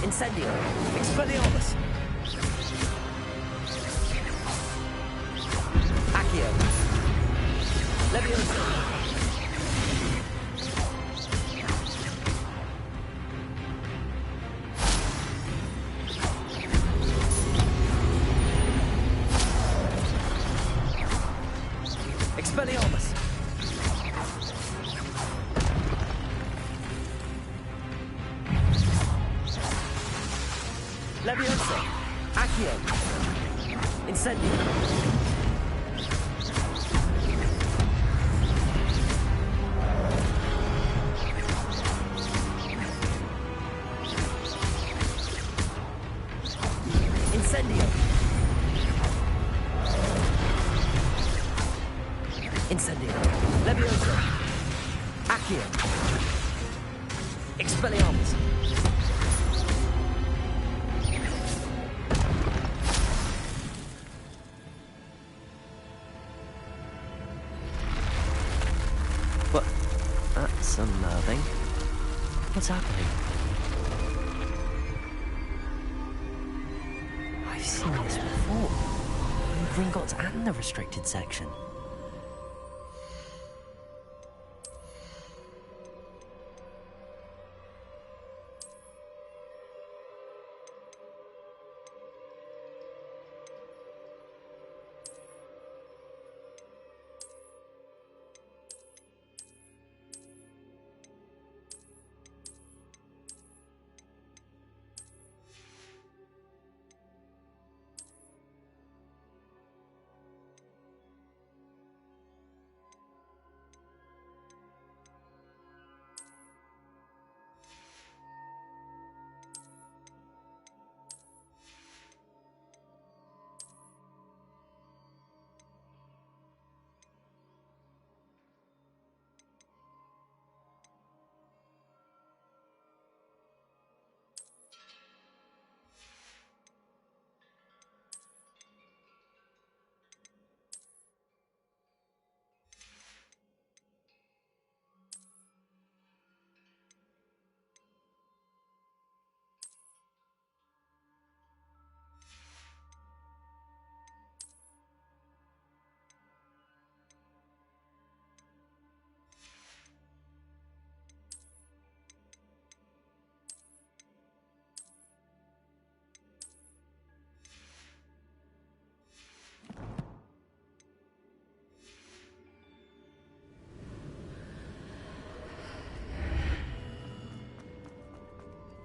Incendio. Expelliarmus. Accio. Levioso. Expelliarmus. Incendio! Incendio! Incendio! Levioso! Accio! Expelliarmus! What? That's unnerving. What's happening? I've seen this before. In Gringotts and the restricted section.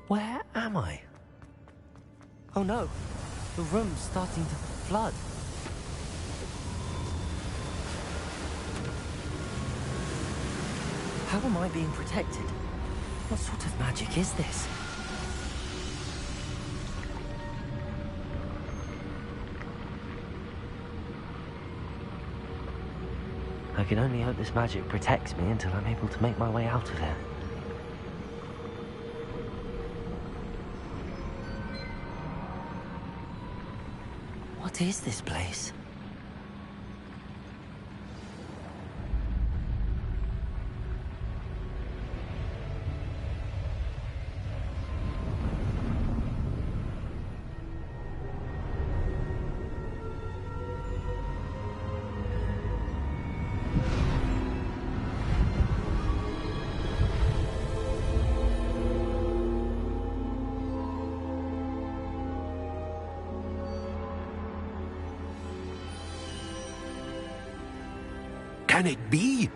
Where am I? Oh no, the room's starting to flood. How am I being protected? What sort of magic is this? I can only hope this magic protects me until I'm able to make my way out of here. What is this place? Can it be?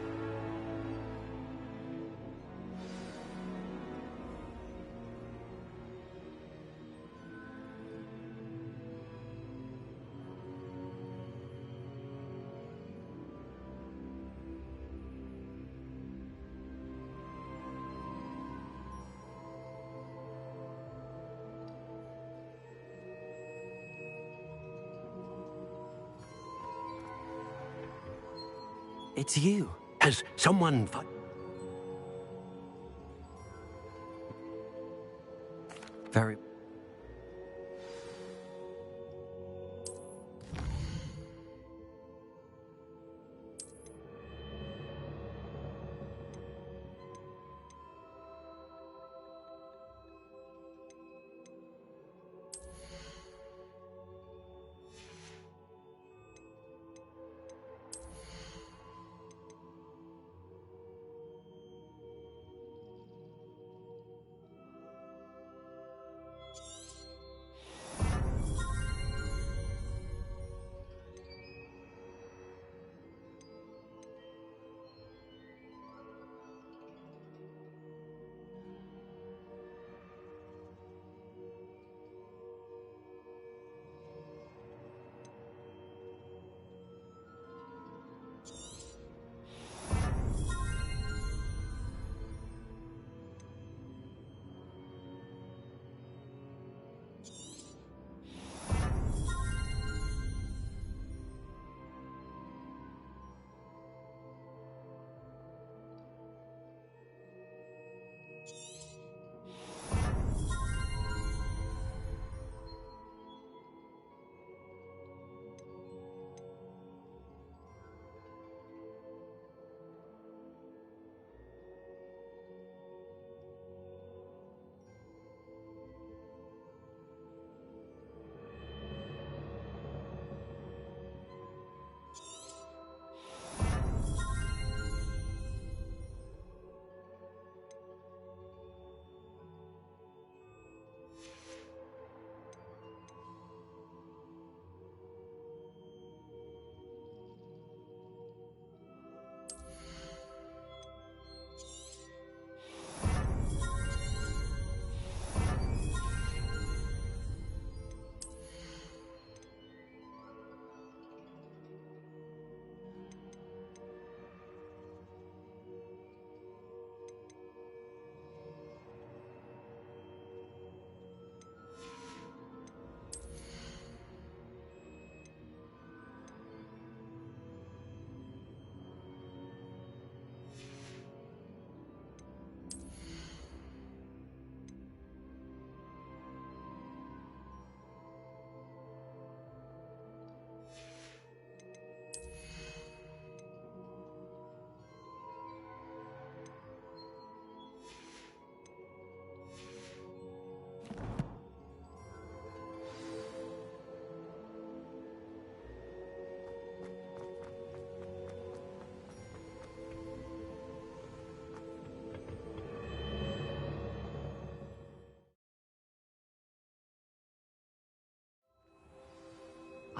It's you. Has someone... Very...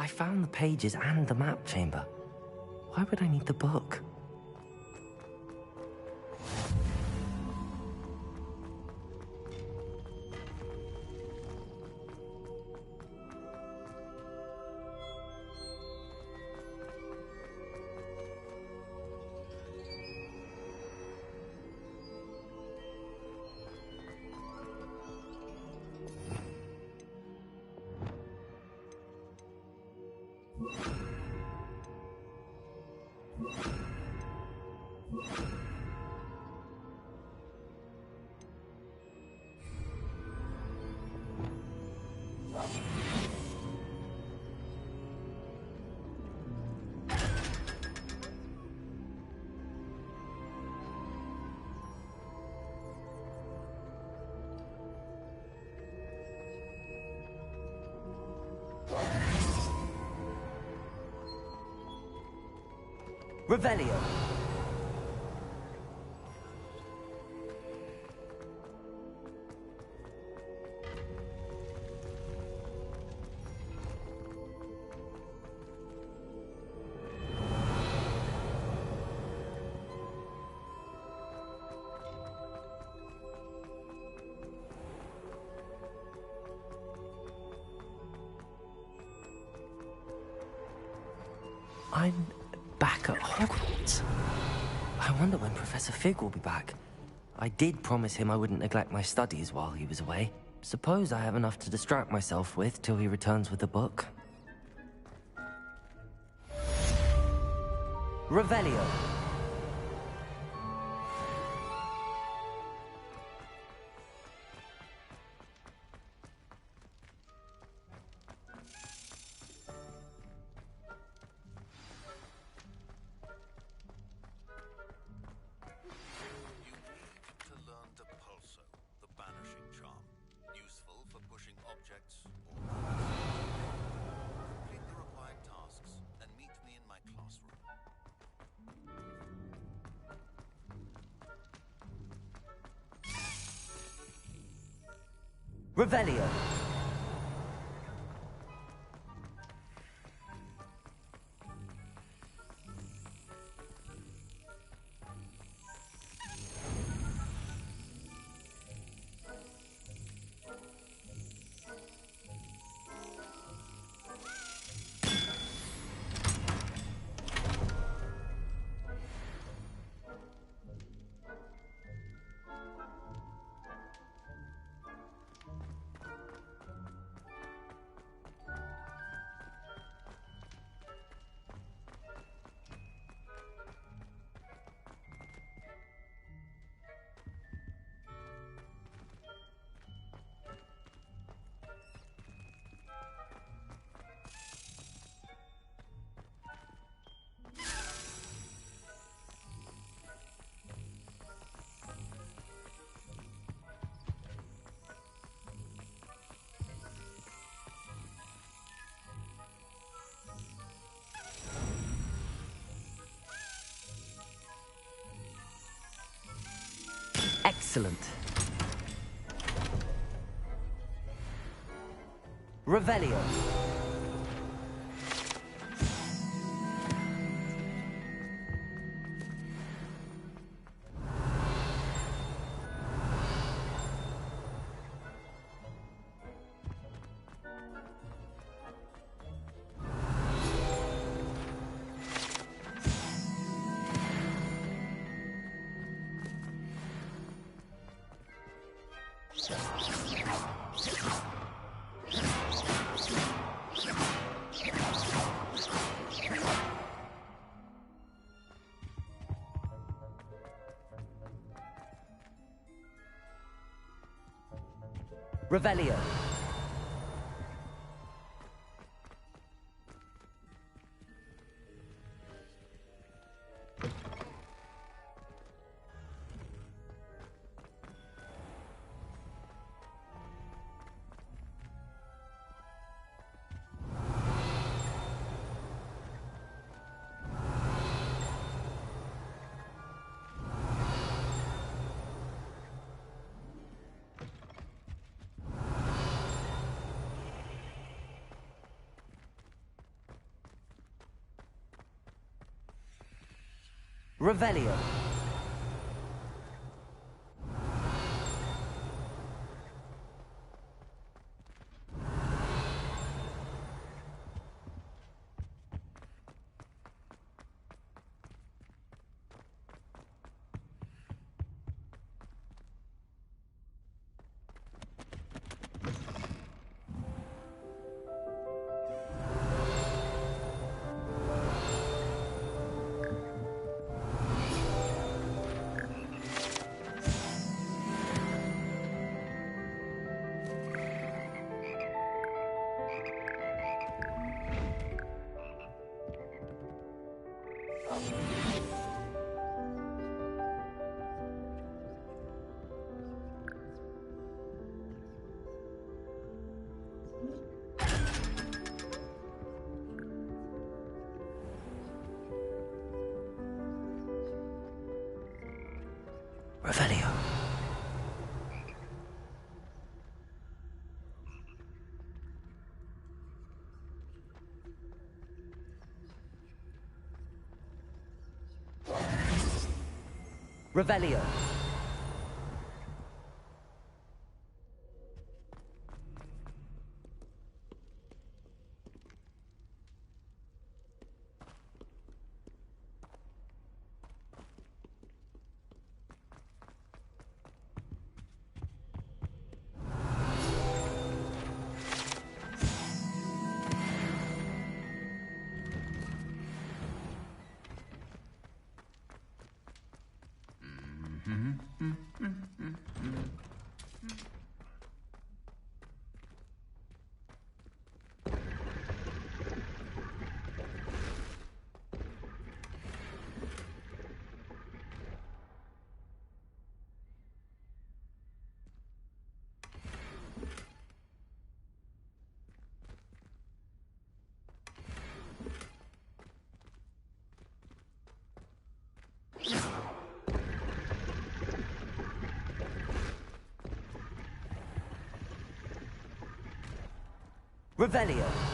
I found the pages and the map chamber. Why would I need the book? Revelio. I'm back at Hogwarts. I wonder when Professor Fig will be back. I did promise him I wouldn't neglect my studies while he was away. Suppose I have enough to distract myself with till he returns with the book. Revelio. Revelio. Excellent. Revelio. Revelio. Revelio. Revelio. Revelio. Revelio.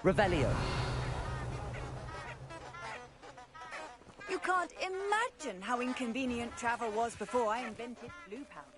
Revelio. You can't imagine how inconvenient travel was before I invented blue powder.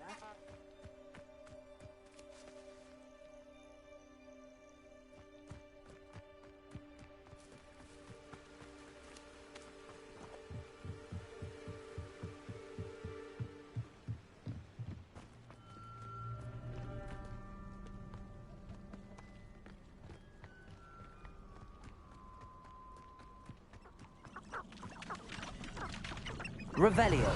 Revelio.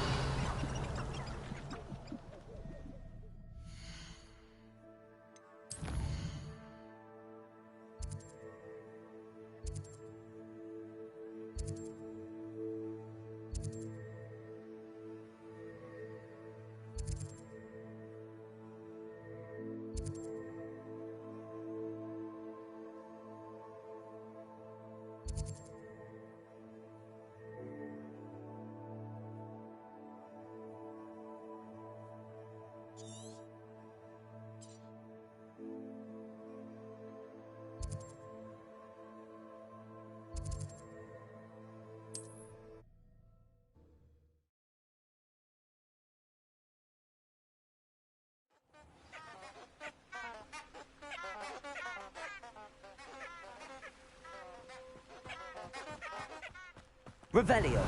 Revelio.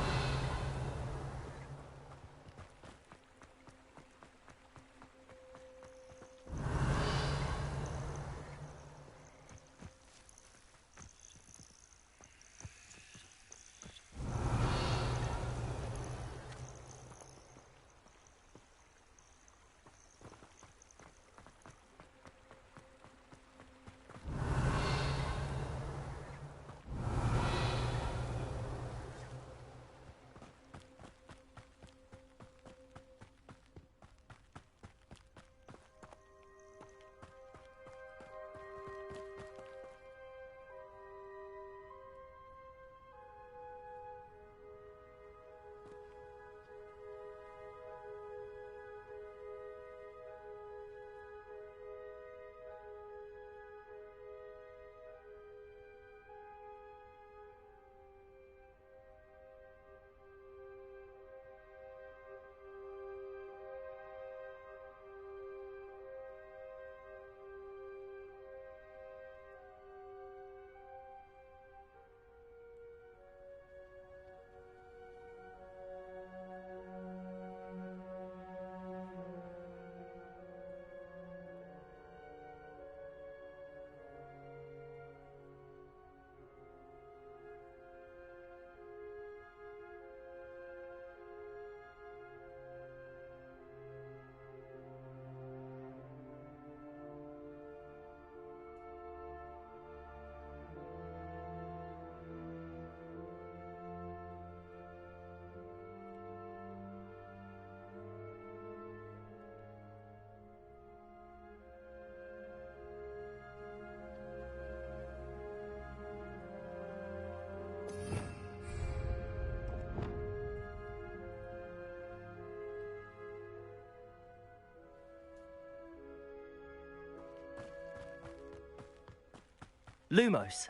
Lumos.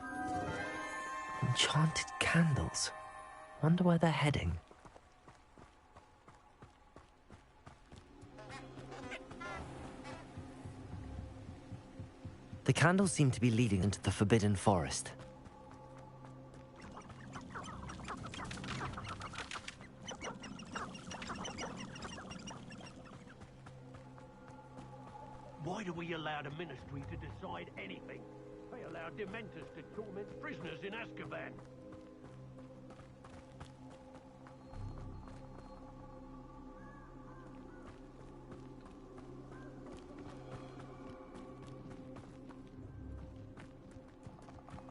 Enchanted candles. Wonder where they're heading. The candles seem to be leading into the Forbidden Forest. Why do we allow the Ministry to decide anything? They allow Dementors to torment prisoners in Azkaban.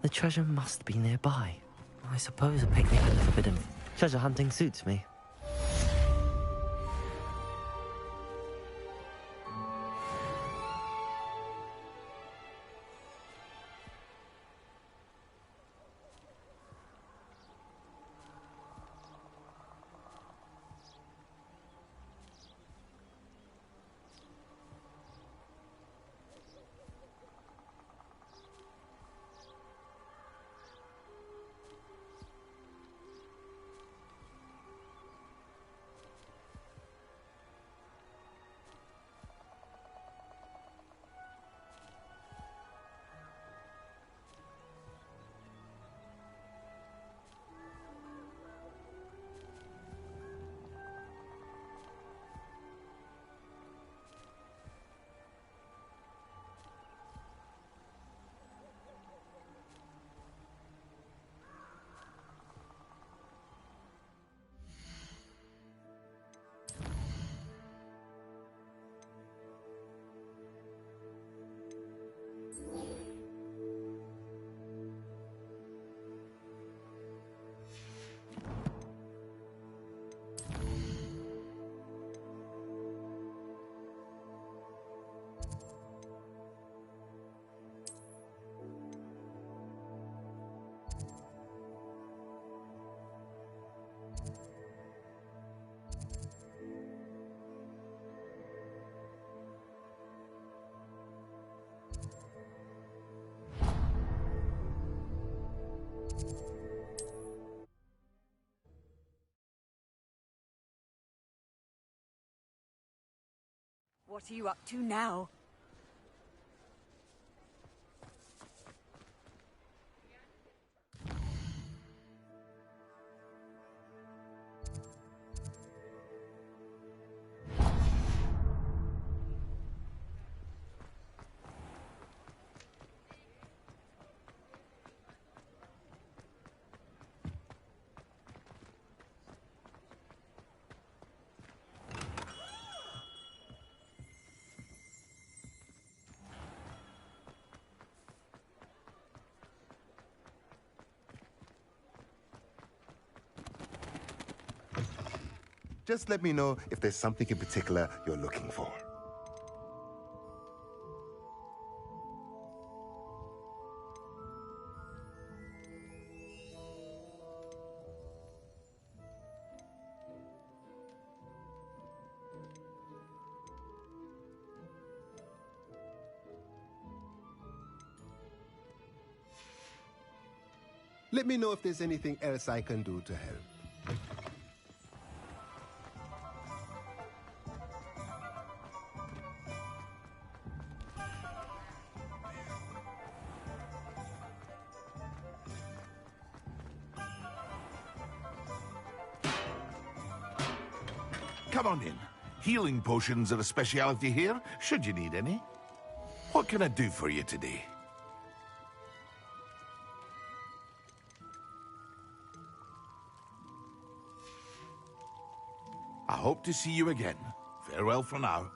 The treasure must be nearby. I suppose a picnic at the Forbidden... Treasure hunting suits me. What are you up to now? Just let me know if there's something in particular you're looking for. Let me know if there's anything else I can do to help. Come on in. Healing potions are a speciality here, should you need any. What can I do for you today? I hope to see you again. Farewell for now.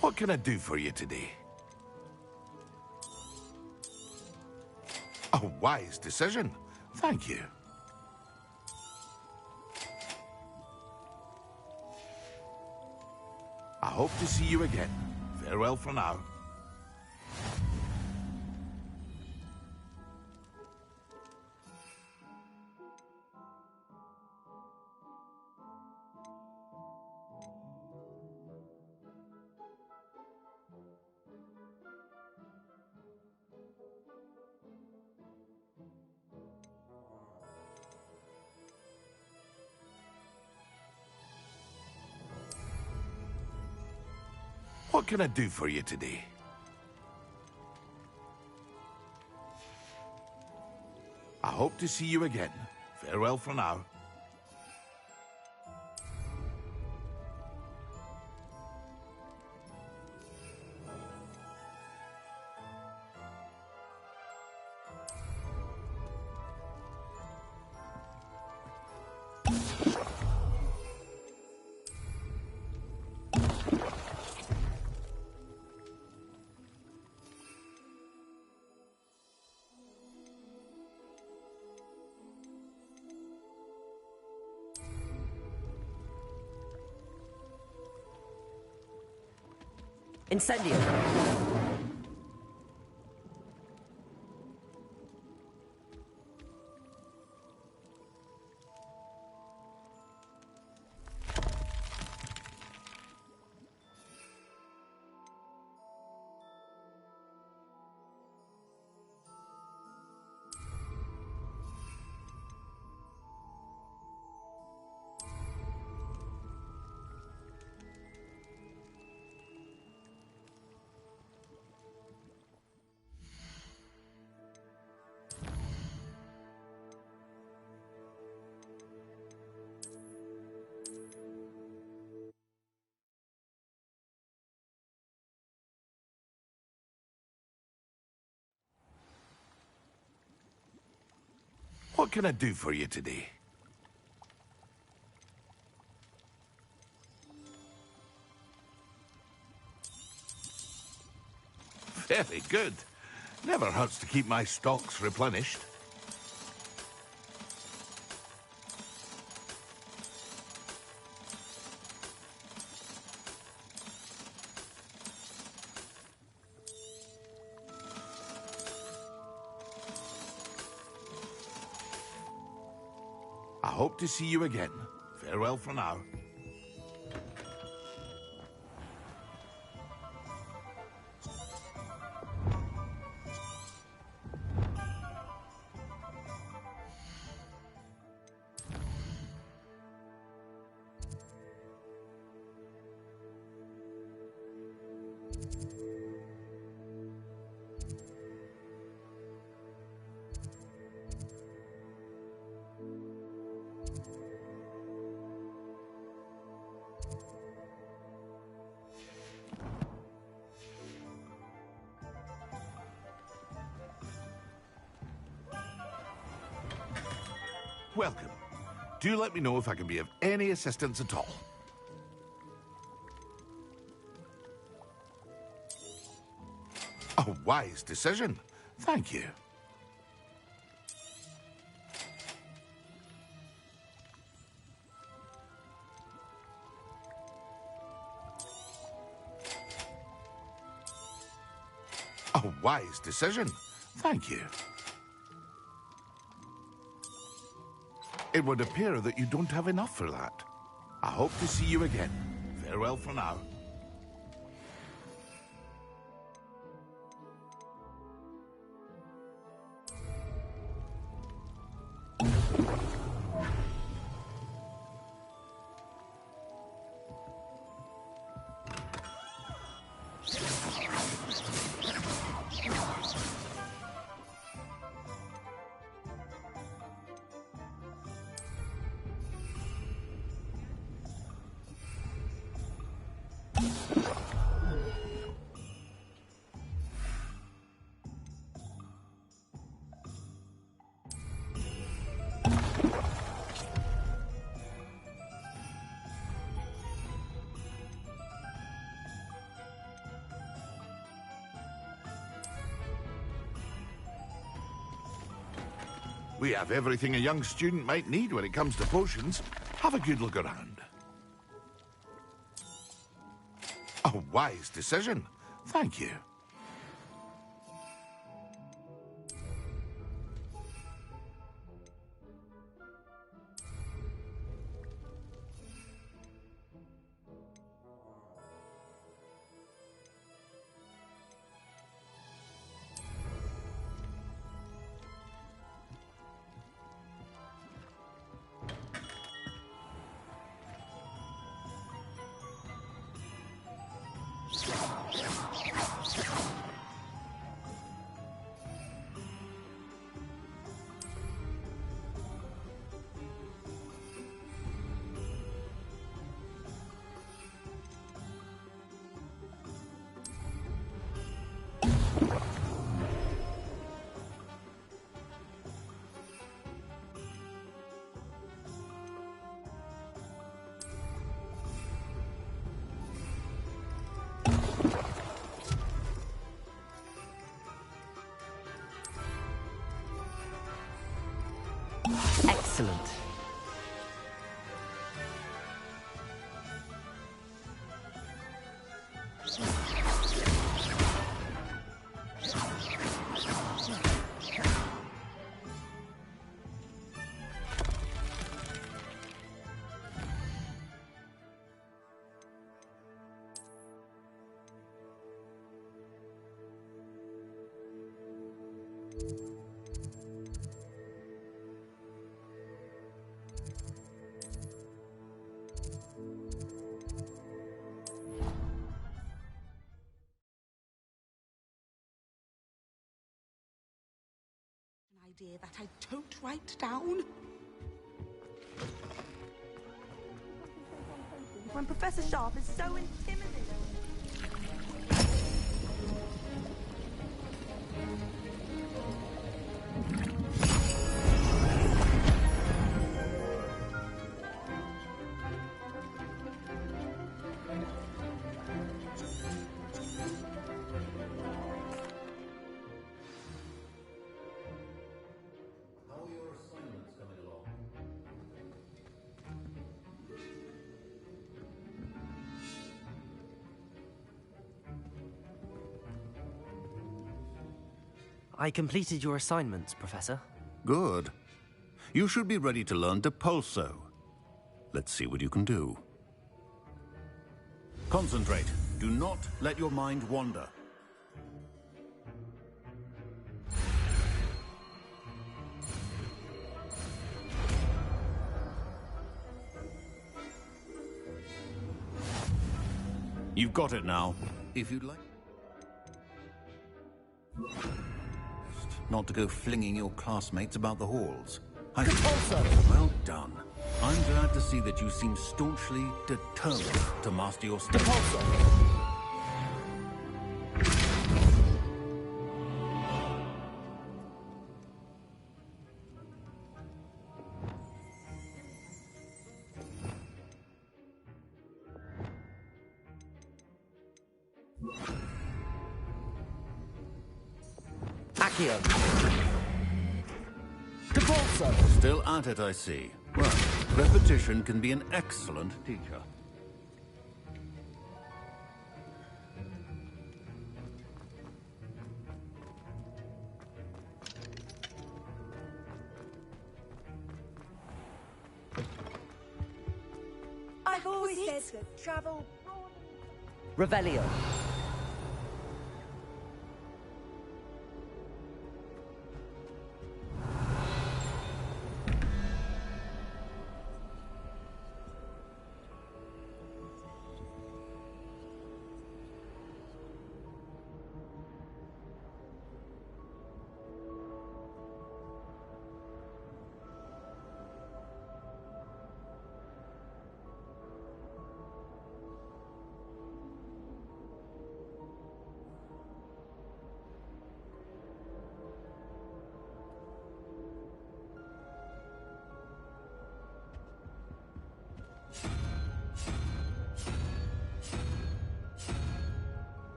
What can I do for you today? A wise decision. Thank you. I hope to see you again. Farewell for now. What can I do for you today? I hope to see you again. Farewell for now. Incendio. What can I do for you today? Very good. Never hurts to keep my stocks replenished. I hope to see you again. Farewell for now. welcome. Do let me know if I can be of any assistance at all. A wise decision. Thank you. A wise decision. Thank you. It would appear that you don't have enough for that. I hope to see you again. Farewell for now. We have everything a young student might need when it comes to potions. Have a good look around. A wise decision. Thank you. Excellent. Idea that I don't write down. When Professor Sharp is so intimidating. I completed your assignments, Professor. Good. You should be ready to learn Depulso. Let's see what you can do. Concentrate. Do not let your mind wander. You've got it now. If you'd like... not to go flinging your classmates about the halls. Well done. I'm glad to see that you seem staunchly determined to master your studies. Accio! Depulso! Still at it, I see. Well, repetition can be an excellent teacher. I've always said that travel... Revelio.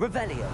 Revelio.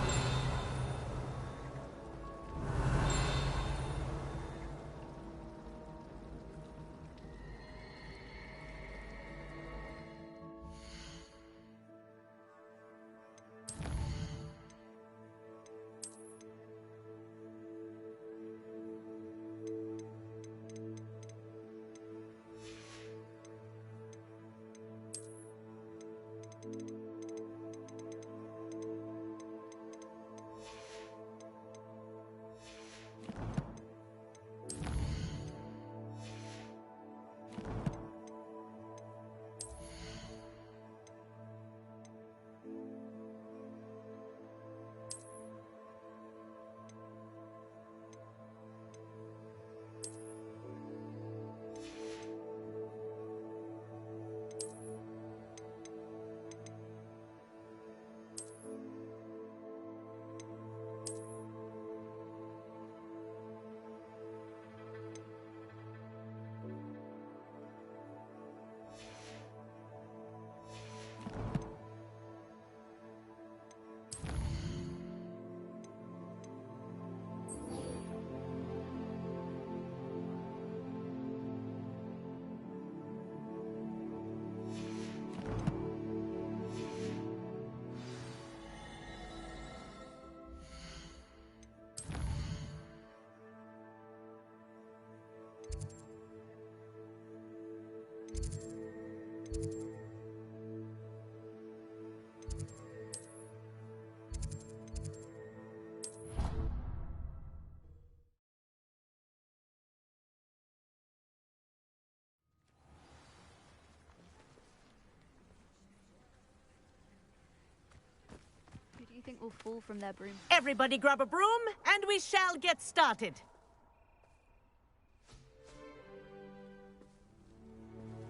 You think will fall from their broom? Everybody grab a broom, and we shall get started.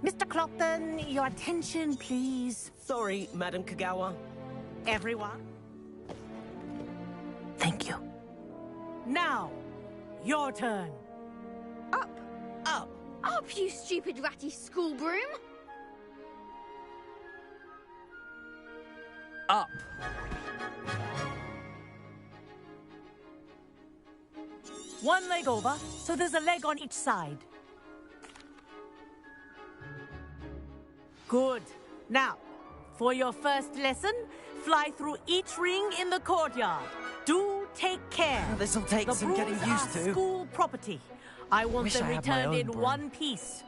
Mr. Clopton, your attention, please. Sorry, Madam Kagawa. Everyone. Thank you. Now, your turn. Up! Up! Up, you stupid ratty school broom! Up! One leg over, so there's a leg on each side. Good. Now, for your first lesson, fly through each ring in the courtyard. Do take care. This'll take some getting used to. School property. I want Wish them I had my returned own in broom. one piece.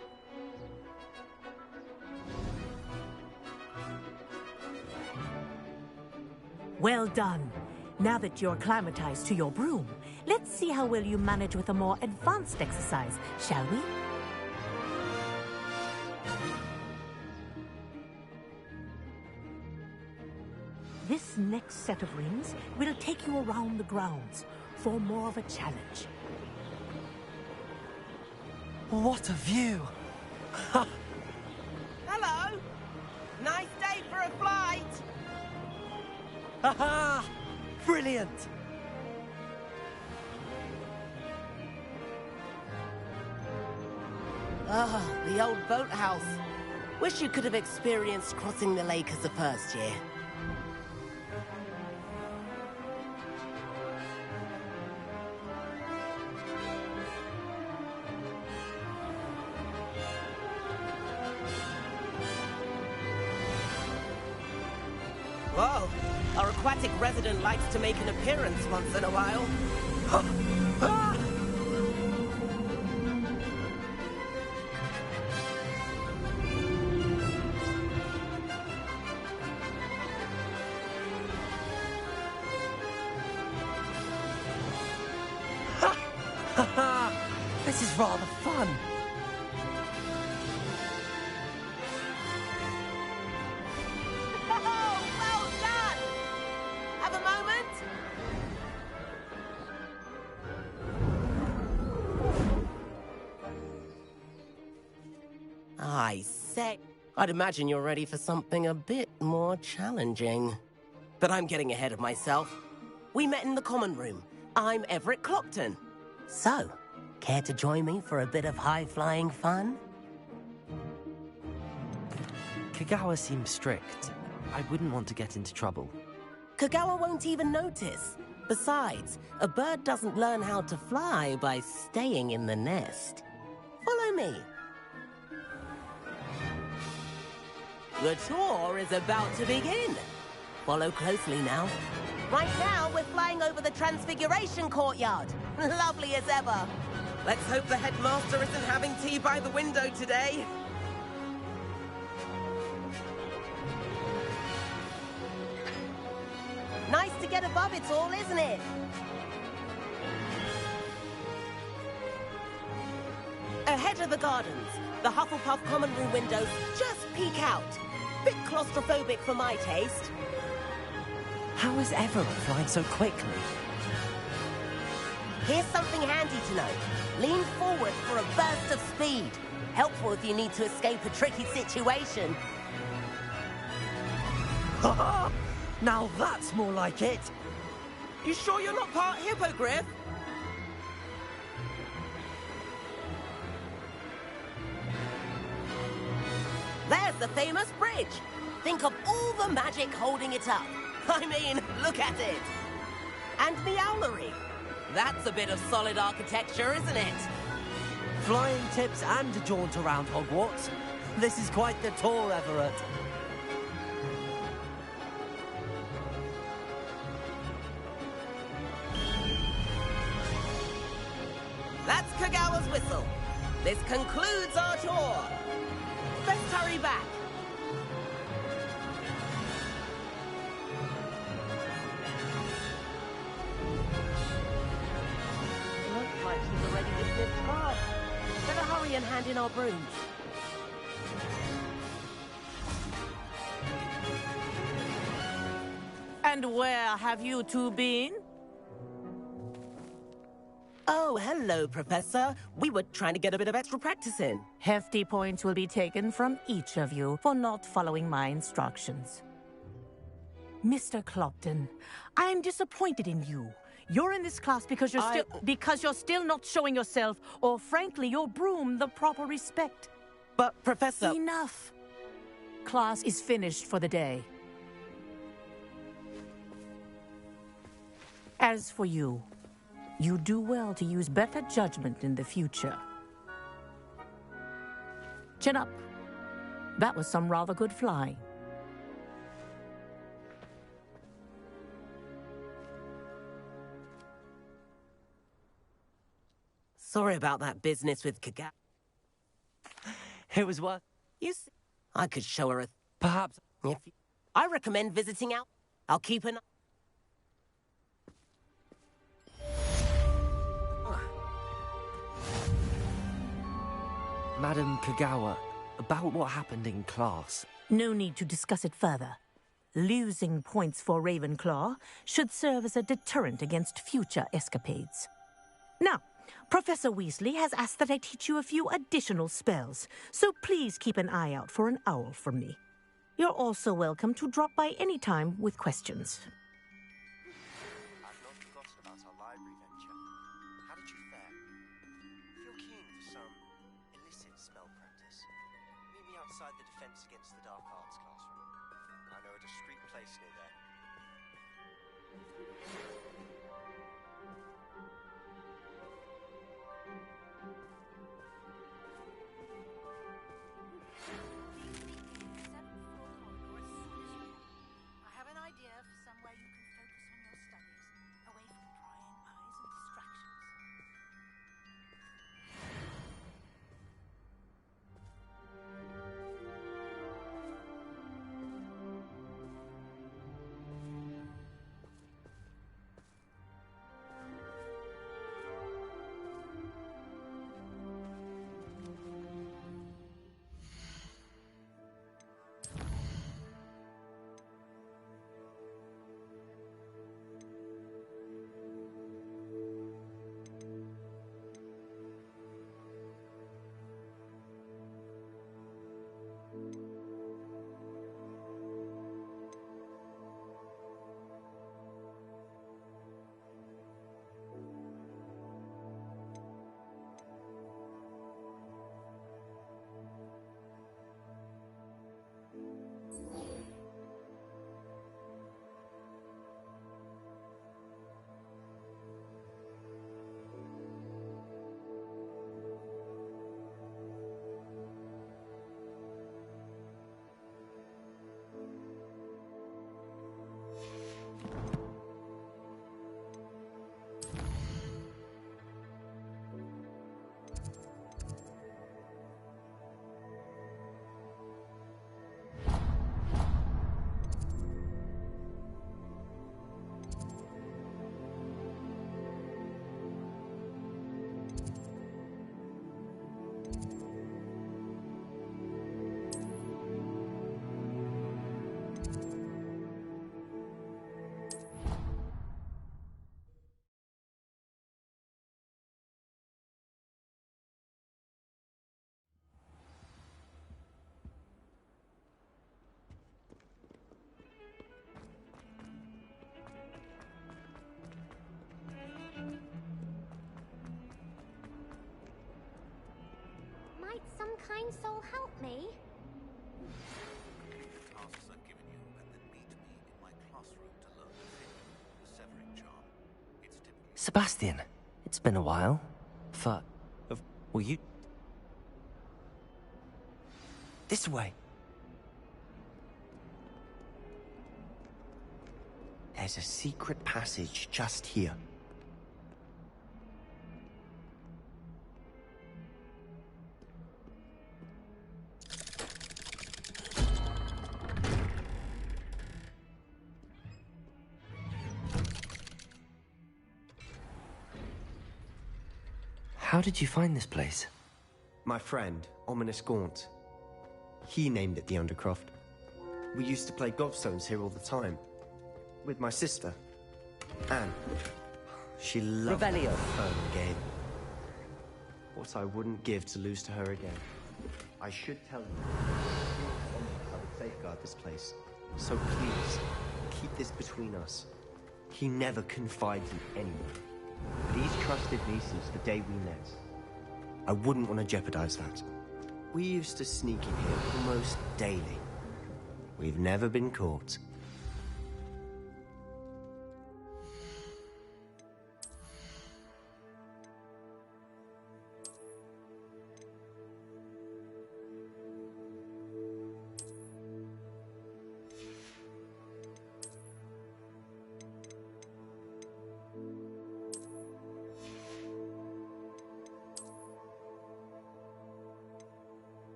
Well done. Now that you're acclimatized to your broom, let's see how well you manage with a more advanced exercise, shall we? This next set of rings will take you around the grounds for more of a challenge. What a view! Hello! Nice day for a flight! Haha! Brilliant! Ah, the old boathouse. Wish you could have experienced crossing the lake as a first year. Whoa! Our aquatic resident likes to make an appearance once in a while. This is rather fun. Well done! Have a moment? I say, I'd imagine you're ready for something a bit more challenging. But I'm getting ahead of myself. We met in the common room. I'm Everett Clopton. So, care to join me for a bit of high-flying fun? Kagawa seems strict. I wouldn't want to get into trouble. Kagawa won't even notice. Besides, a bird doesn't learn how to fly by staying in the nest. Follow me. The tour is about to begin. Follow closely now. Right now, we're flying over the Transfiguration Courtyard. Lovely as ever. Let's hope the headmaster isn't having tea by the window today. Nice to get above it all, isn't it? Ahead of the gardens, the Hufflepuff common room windows just peek out. Bit claustrophobic for my taste. How is Everett flying so quickly? Here's something handy to know. Lean forward for a burst of speed. Helpful if you need to escape a tricky situation. Now that's more like it. You sure you're not part hippogriff? There's the famous bridge. Think of all the magic holding it up. I mean, look at it. And Meowlery. That's a bit of solid architecture, isn't it? Flying tips and a jaunt around Hogwarts. This is quite the tour, Everett. That's Kagawa's whistle. This concludes our tour. Let's hurry back. Looks like she's already dismissed class. Better hurry and hand in our brooms. And where have you two been? Oh, hello, Professor. We were trying to get a bit of extra practice in. Hefty points will be taken from each of you for not following my instructions. Mr. Clopton, I am disappointed in you. You're in this class because you're still not showing yourself, or frankly, your broom, the proper respect. But, Professor... Enough. Class is finished for the day. As for you, you do well to use better judgment in the future. Chin up. That was some rather good flying. Sorry about that business with Kagawa. It was worth... You see, I could show her a... Perhaps... I recommend visiting out. I'll keep an eye... Madam Kagawa, about what happened in class. No need to discuss it further. Losing points for Ravenclaw should serve as a deterrent against future escapades. Now, Professor Weasley has asked that I teach you a few additional spells, so please keep an eye out for an owl from me. You're also welcome to drop by any time with questions. I've not forgotten about our library venture. How did you fare? If you're keen for some illicit spell practice, meet me outside the Defense Against the Dark Arts classroom. I know a discreet place near there. I have an idea for somewhere you can focus on your studies, away from prying eyes and distractions. Might some kind soul help me? Complete the tasks I've given you, and then meet me in my classroom to learn the severing charm. It's typically... Sebastian, it's been a while. Will you... This way. There's a secret passage just here. How did you find this place? My friend, Ominous Gaunt. He named it the Undercroft. We used to play gobstones here all the time. With my sister, Anne. She loved that phone game. What I wouldn't give to lose to her again. I should tell you, I would safeguard this place. So please, keep this between us. He never confided in anyone. But he's trusted me since the day we met. I wouldn't want to jeopardize that. We used to sneak in here almost daily. We've never been caught.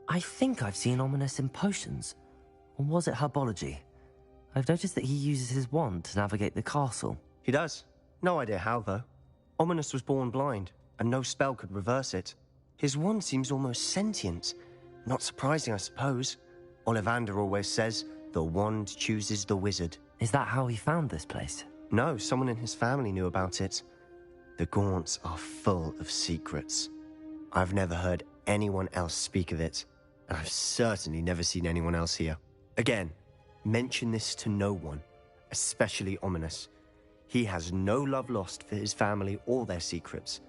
I think I've seen Ominous in potions. Or was it herbology? I've noticed that he uses his wand to navigate the castle. He does. No idea how, though. Ominous was born blind, and no spell could reverse it. His wand seems almost sentient. Not surprising, I suppose. Ollivander always says, the wand chooses the wizard. Is that how he found this place? No, someone in his family knew about it. The Gaunts are full of secrets. I've never heard anyone else speak of it, and I've certainly never seen anyone else here. Again, mention this to no one, especially Ominous. He has no love lost for his family or their secrets,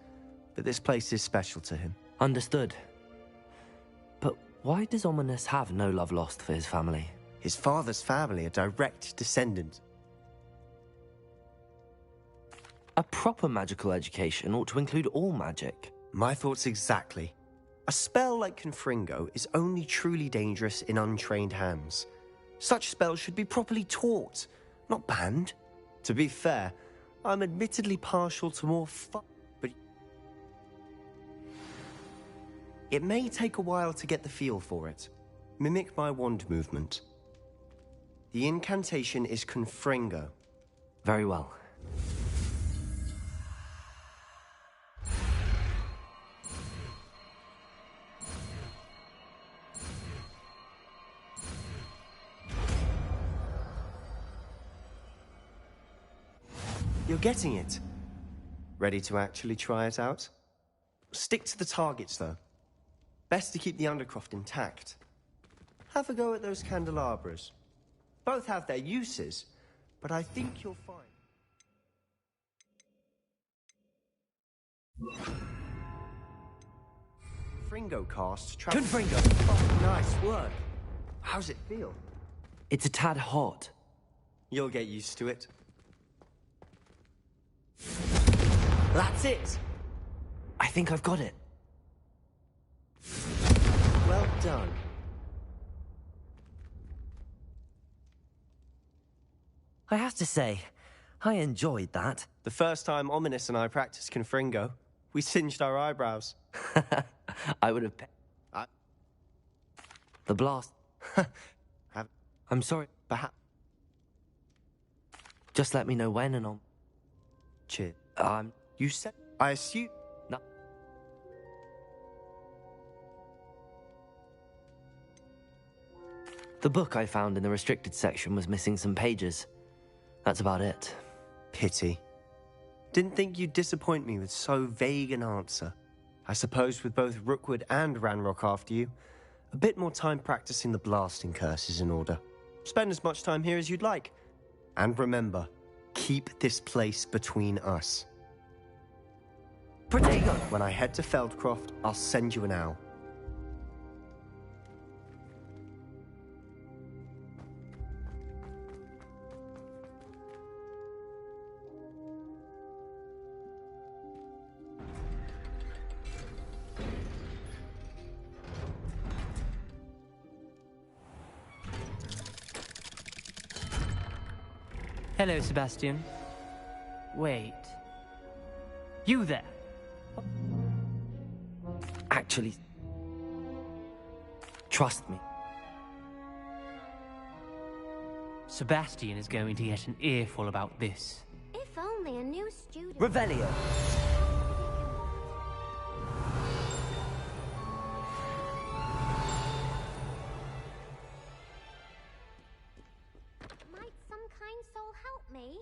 but this place is special to him. Understood. But why does Ominous have no love lost for his family? His father's family are direct descendant. A proper magical education ought to include all magic. My thoughts exactly. A spell like Confringo is only truly dangerous in untrained hands. Such spells should be properly taught, not banned. To be fair, I'm admittedly partial to more fun, but it may take a while to get the feel for it. Mimic my wand movement. The incantation is Confringo. Very well. You're getting it. Ready to actually try it out? Stick to the targets, though. Best to keep the Undercroft intact. Have a go at those candelabras. Both have their uses, but I think you'll find... Confringo cast... Confringo! Oh, nice work. How's it feel? It's a tad hot. You'll get used to it. That's it! I think I've got it. Well done. I have to say, I enjoyed that. The first time Ominous and I practiced Confringo, we singed our eyebrows. I would have... The blast... I'm sorry. Perhaps... Just let me know when and on... Cheers. You said... I assume... No. The book I found in the restricted section was missing some pages. That's about it. Pity. Didn't think you'd disappoint me with so vague an answer. I suppose with both Rookwood and Ranrock after you, a bit more time practicing the blasting curse is in order. Spend as much time here as you'd like. And remember, keep this place between us. Pretty good. When I head to Feldcroft, I'll send you an owl. Hello, Sebastian. Wait. You there? Actually... Trust me. Sebastian is going to get an earful about this. If only a new student... Revelio. Might some kind soul help me?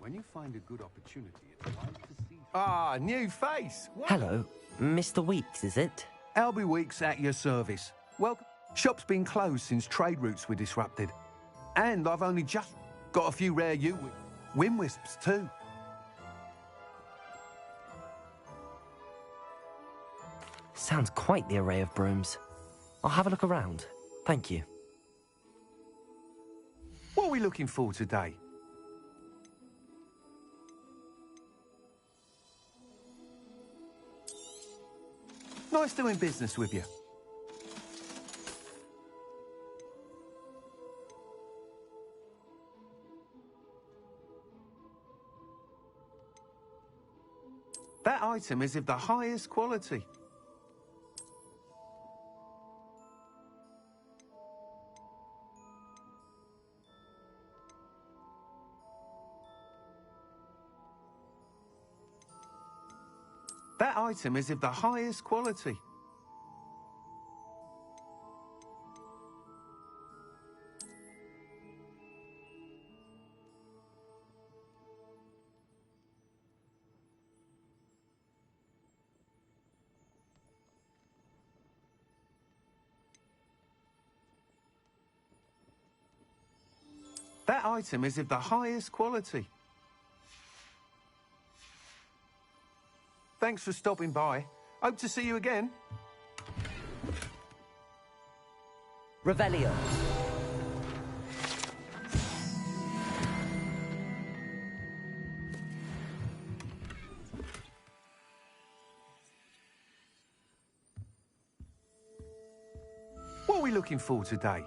When you find a good opportunity, it's nice to see. Ah, new face. What? Hello, Mr. Weeks, is it? Albie Weeks at your service. Welcome. Shop's been closed since trade routes were disrupted. And I've only just got a few rare wind wisps too. Sounds quite the array of brooms. I'll have a look around. Thank you. What are we looking for today? Nice doing business with you. That item is of the highest quality. That item is of the highest quality. That item is of the highest quality. Thanks for stopping by. Hope to see you again. Revelio. What are we looking for today?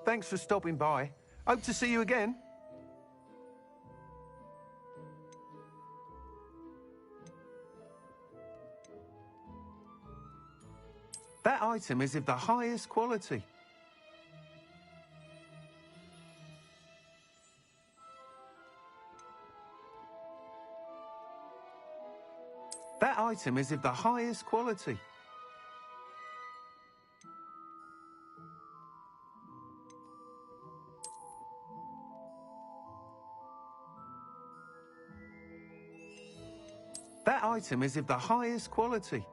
Thanks for stopping by. Hope to see you again. That item is of the highest quality. That item is of the highest quality. That item is of the highest quality.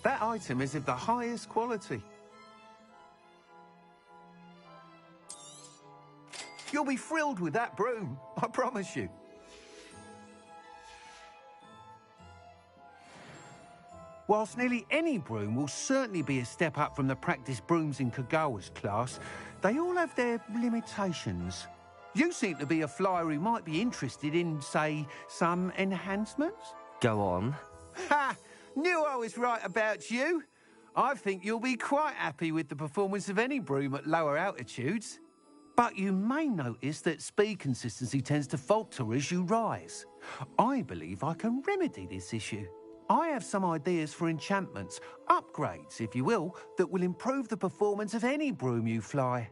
That item is of the highest quality. You'll be thrilled with that broom, I promise you. Whilst nearly any broom will certainly be a step up from the practice brooms in Kagawa's class, they all have their limitations. You seem to be a flyer who might be interested in, say, some enhancements? Go on. Ha! Knew I was right about you. I think you'll be quite happy with the performance of any broom at lower altitudes. But you may notice that speed consistency tends to falter as you rise. I believe I can remedy this issue. I have some ideas for enchantments, upgrades, if you will, that will improve the performance of any broom you fly.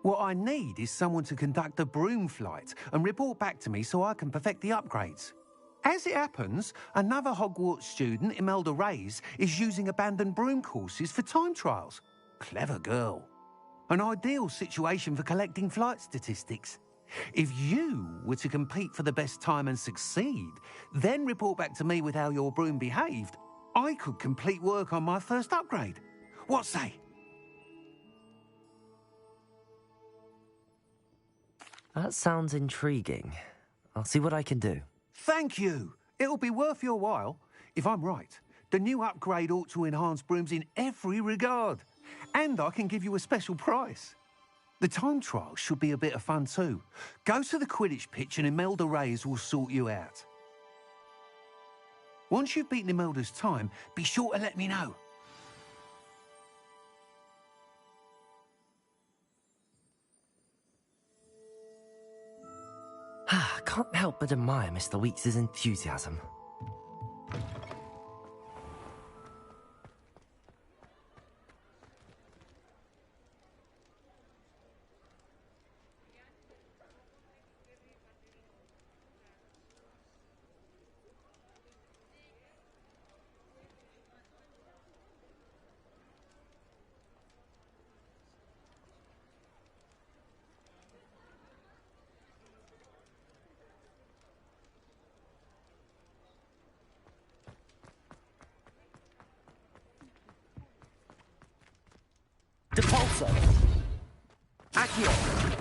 What I need is someone to conduct a broom flight and report back to me so I can perfect the upgrades. As it happens, another Hogwarts student, Imelda Reyes, is using abandoned broom courses for time trials. Clever girl. An ideal situation for collecting flight statistics. If you were to compete for the best time and succeed, then report back to me with how your broom behaved, I could complete work on my first upgrade. What say? That sounds intriguing. I'll see what I can do. Thank you. It'll be worth your while. If I'm right, the new upgrade ought to enhance brooms in every regard. And I can give you a special price. The time trial should be a bit of fun too. Go to the Quidditch pitch and Imelda Reyes will sort you out. Once you've beaten Imelda's time, be sure to let me know. I can't help but admire Mr. Weeks' enthusiasm. Depulso! Accio!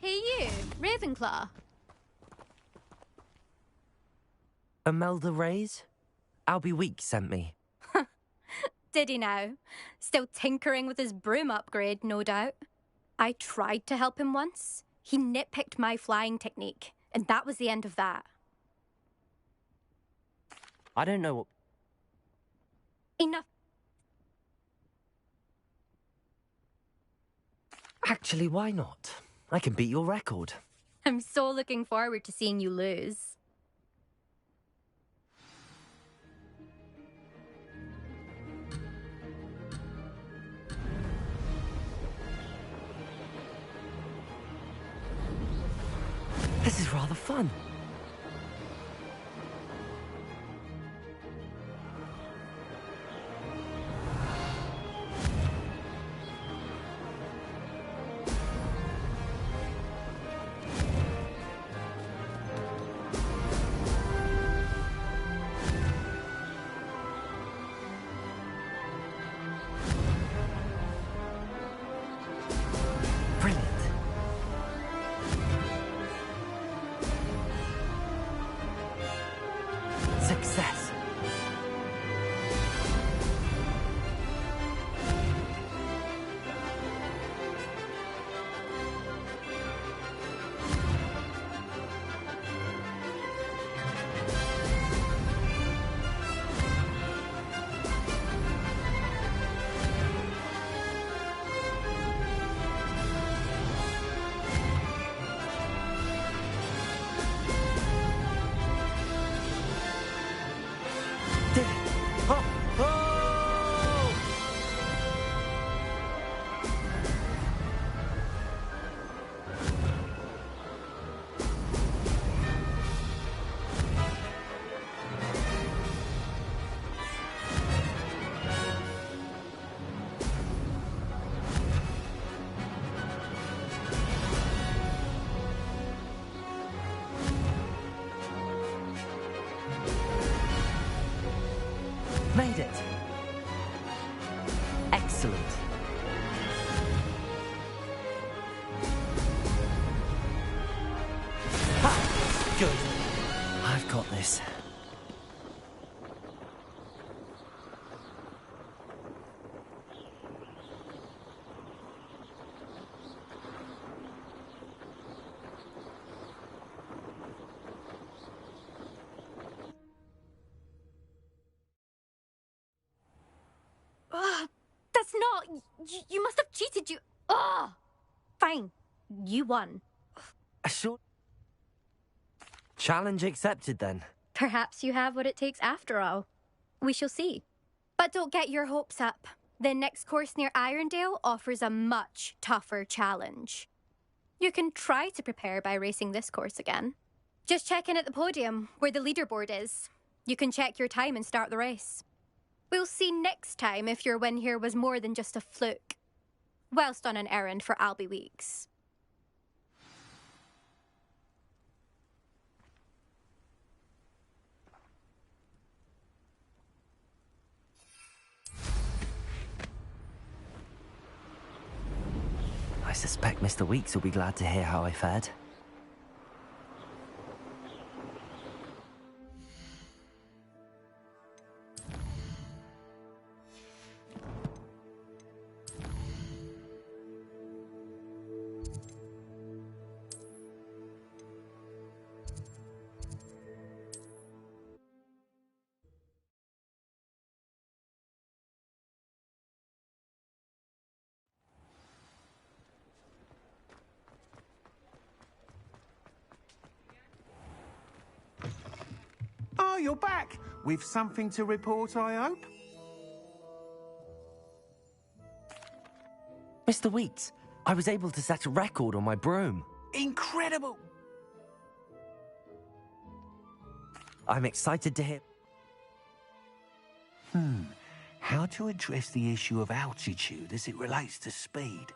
Hey you, Ravenclaw. Imelda Reyes? Albie Weeks sent me. Did he now? Still tinkering with his broom upgrade, no doubt. I tried to help him once. He nitpicked my flying technique, and that was the end of that. I don't know what... Enough. Actually, why not? I can beat your record. I'm so looking forward to seeing you lose. This is rather fun. Success. Made it. Excellent. Ha! Good. I've got this. it's not. You must have cheated. Ugh! Fine. You won. Sure. Challenge accepted, then. Perhaps you have what it takes after all. We shall see. But don't get your hopes up. The next course near Irondale offers a much tougher challenge. You can try to prepare by racing this course again. Just check in at the podium, where the leaderboard is. You can check your time and start the race. We'll see next time if your win here was more than just a fluke. Whilst on an errand for Albie Weeks. I suspect Mr. Weeks will be glad to hear how I fared. Oh, you're back. With something to report, I hope? Mr. Weeks, I was able to set a record on my broom. Incredible! I'm excited to hear... How to address the issue of altitude as it relates to speed?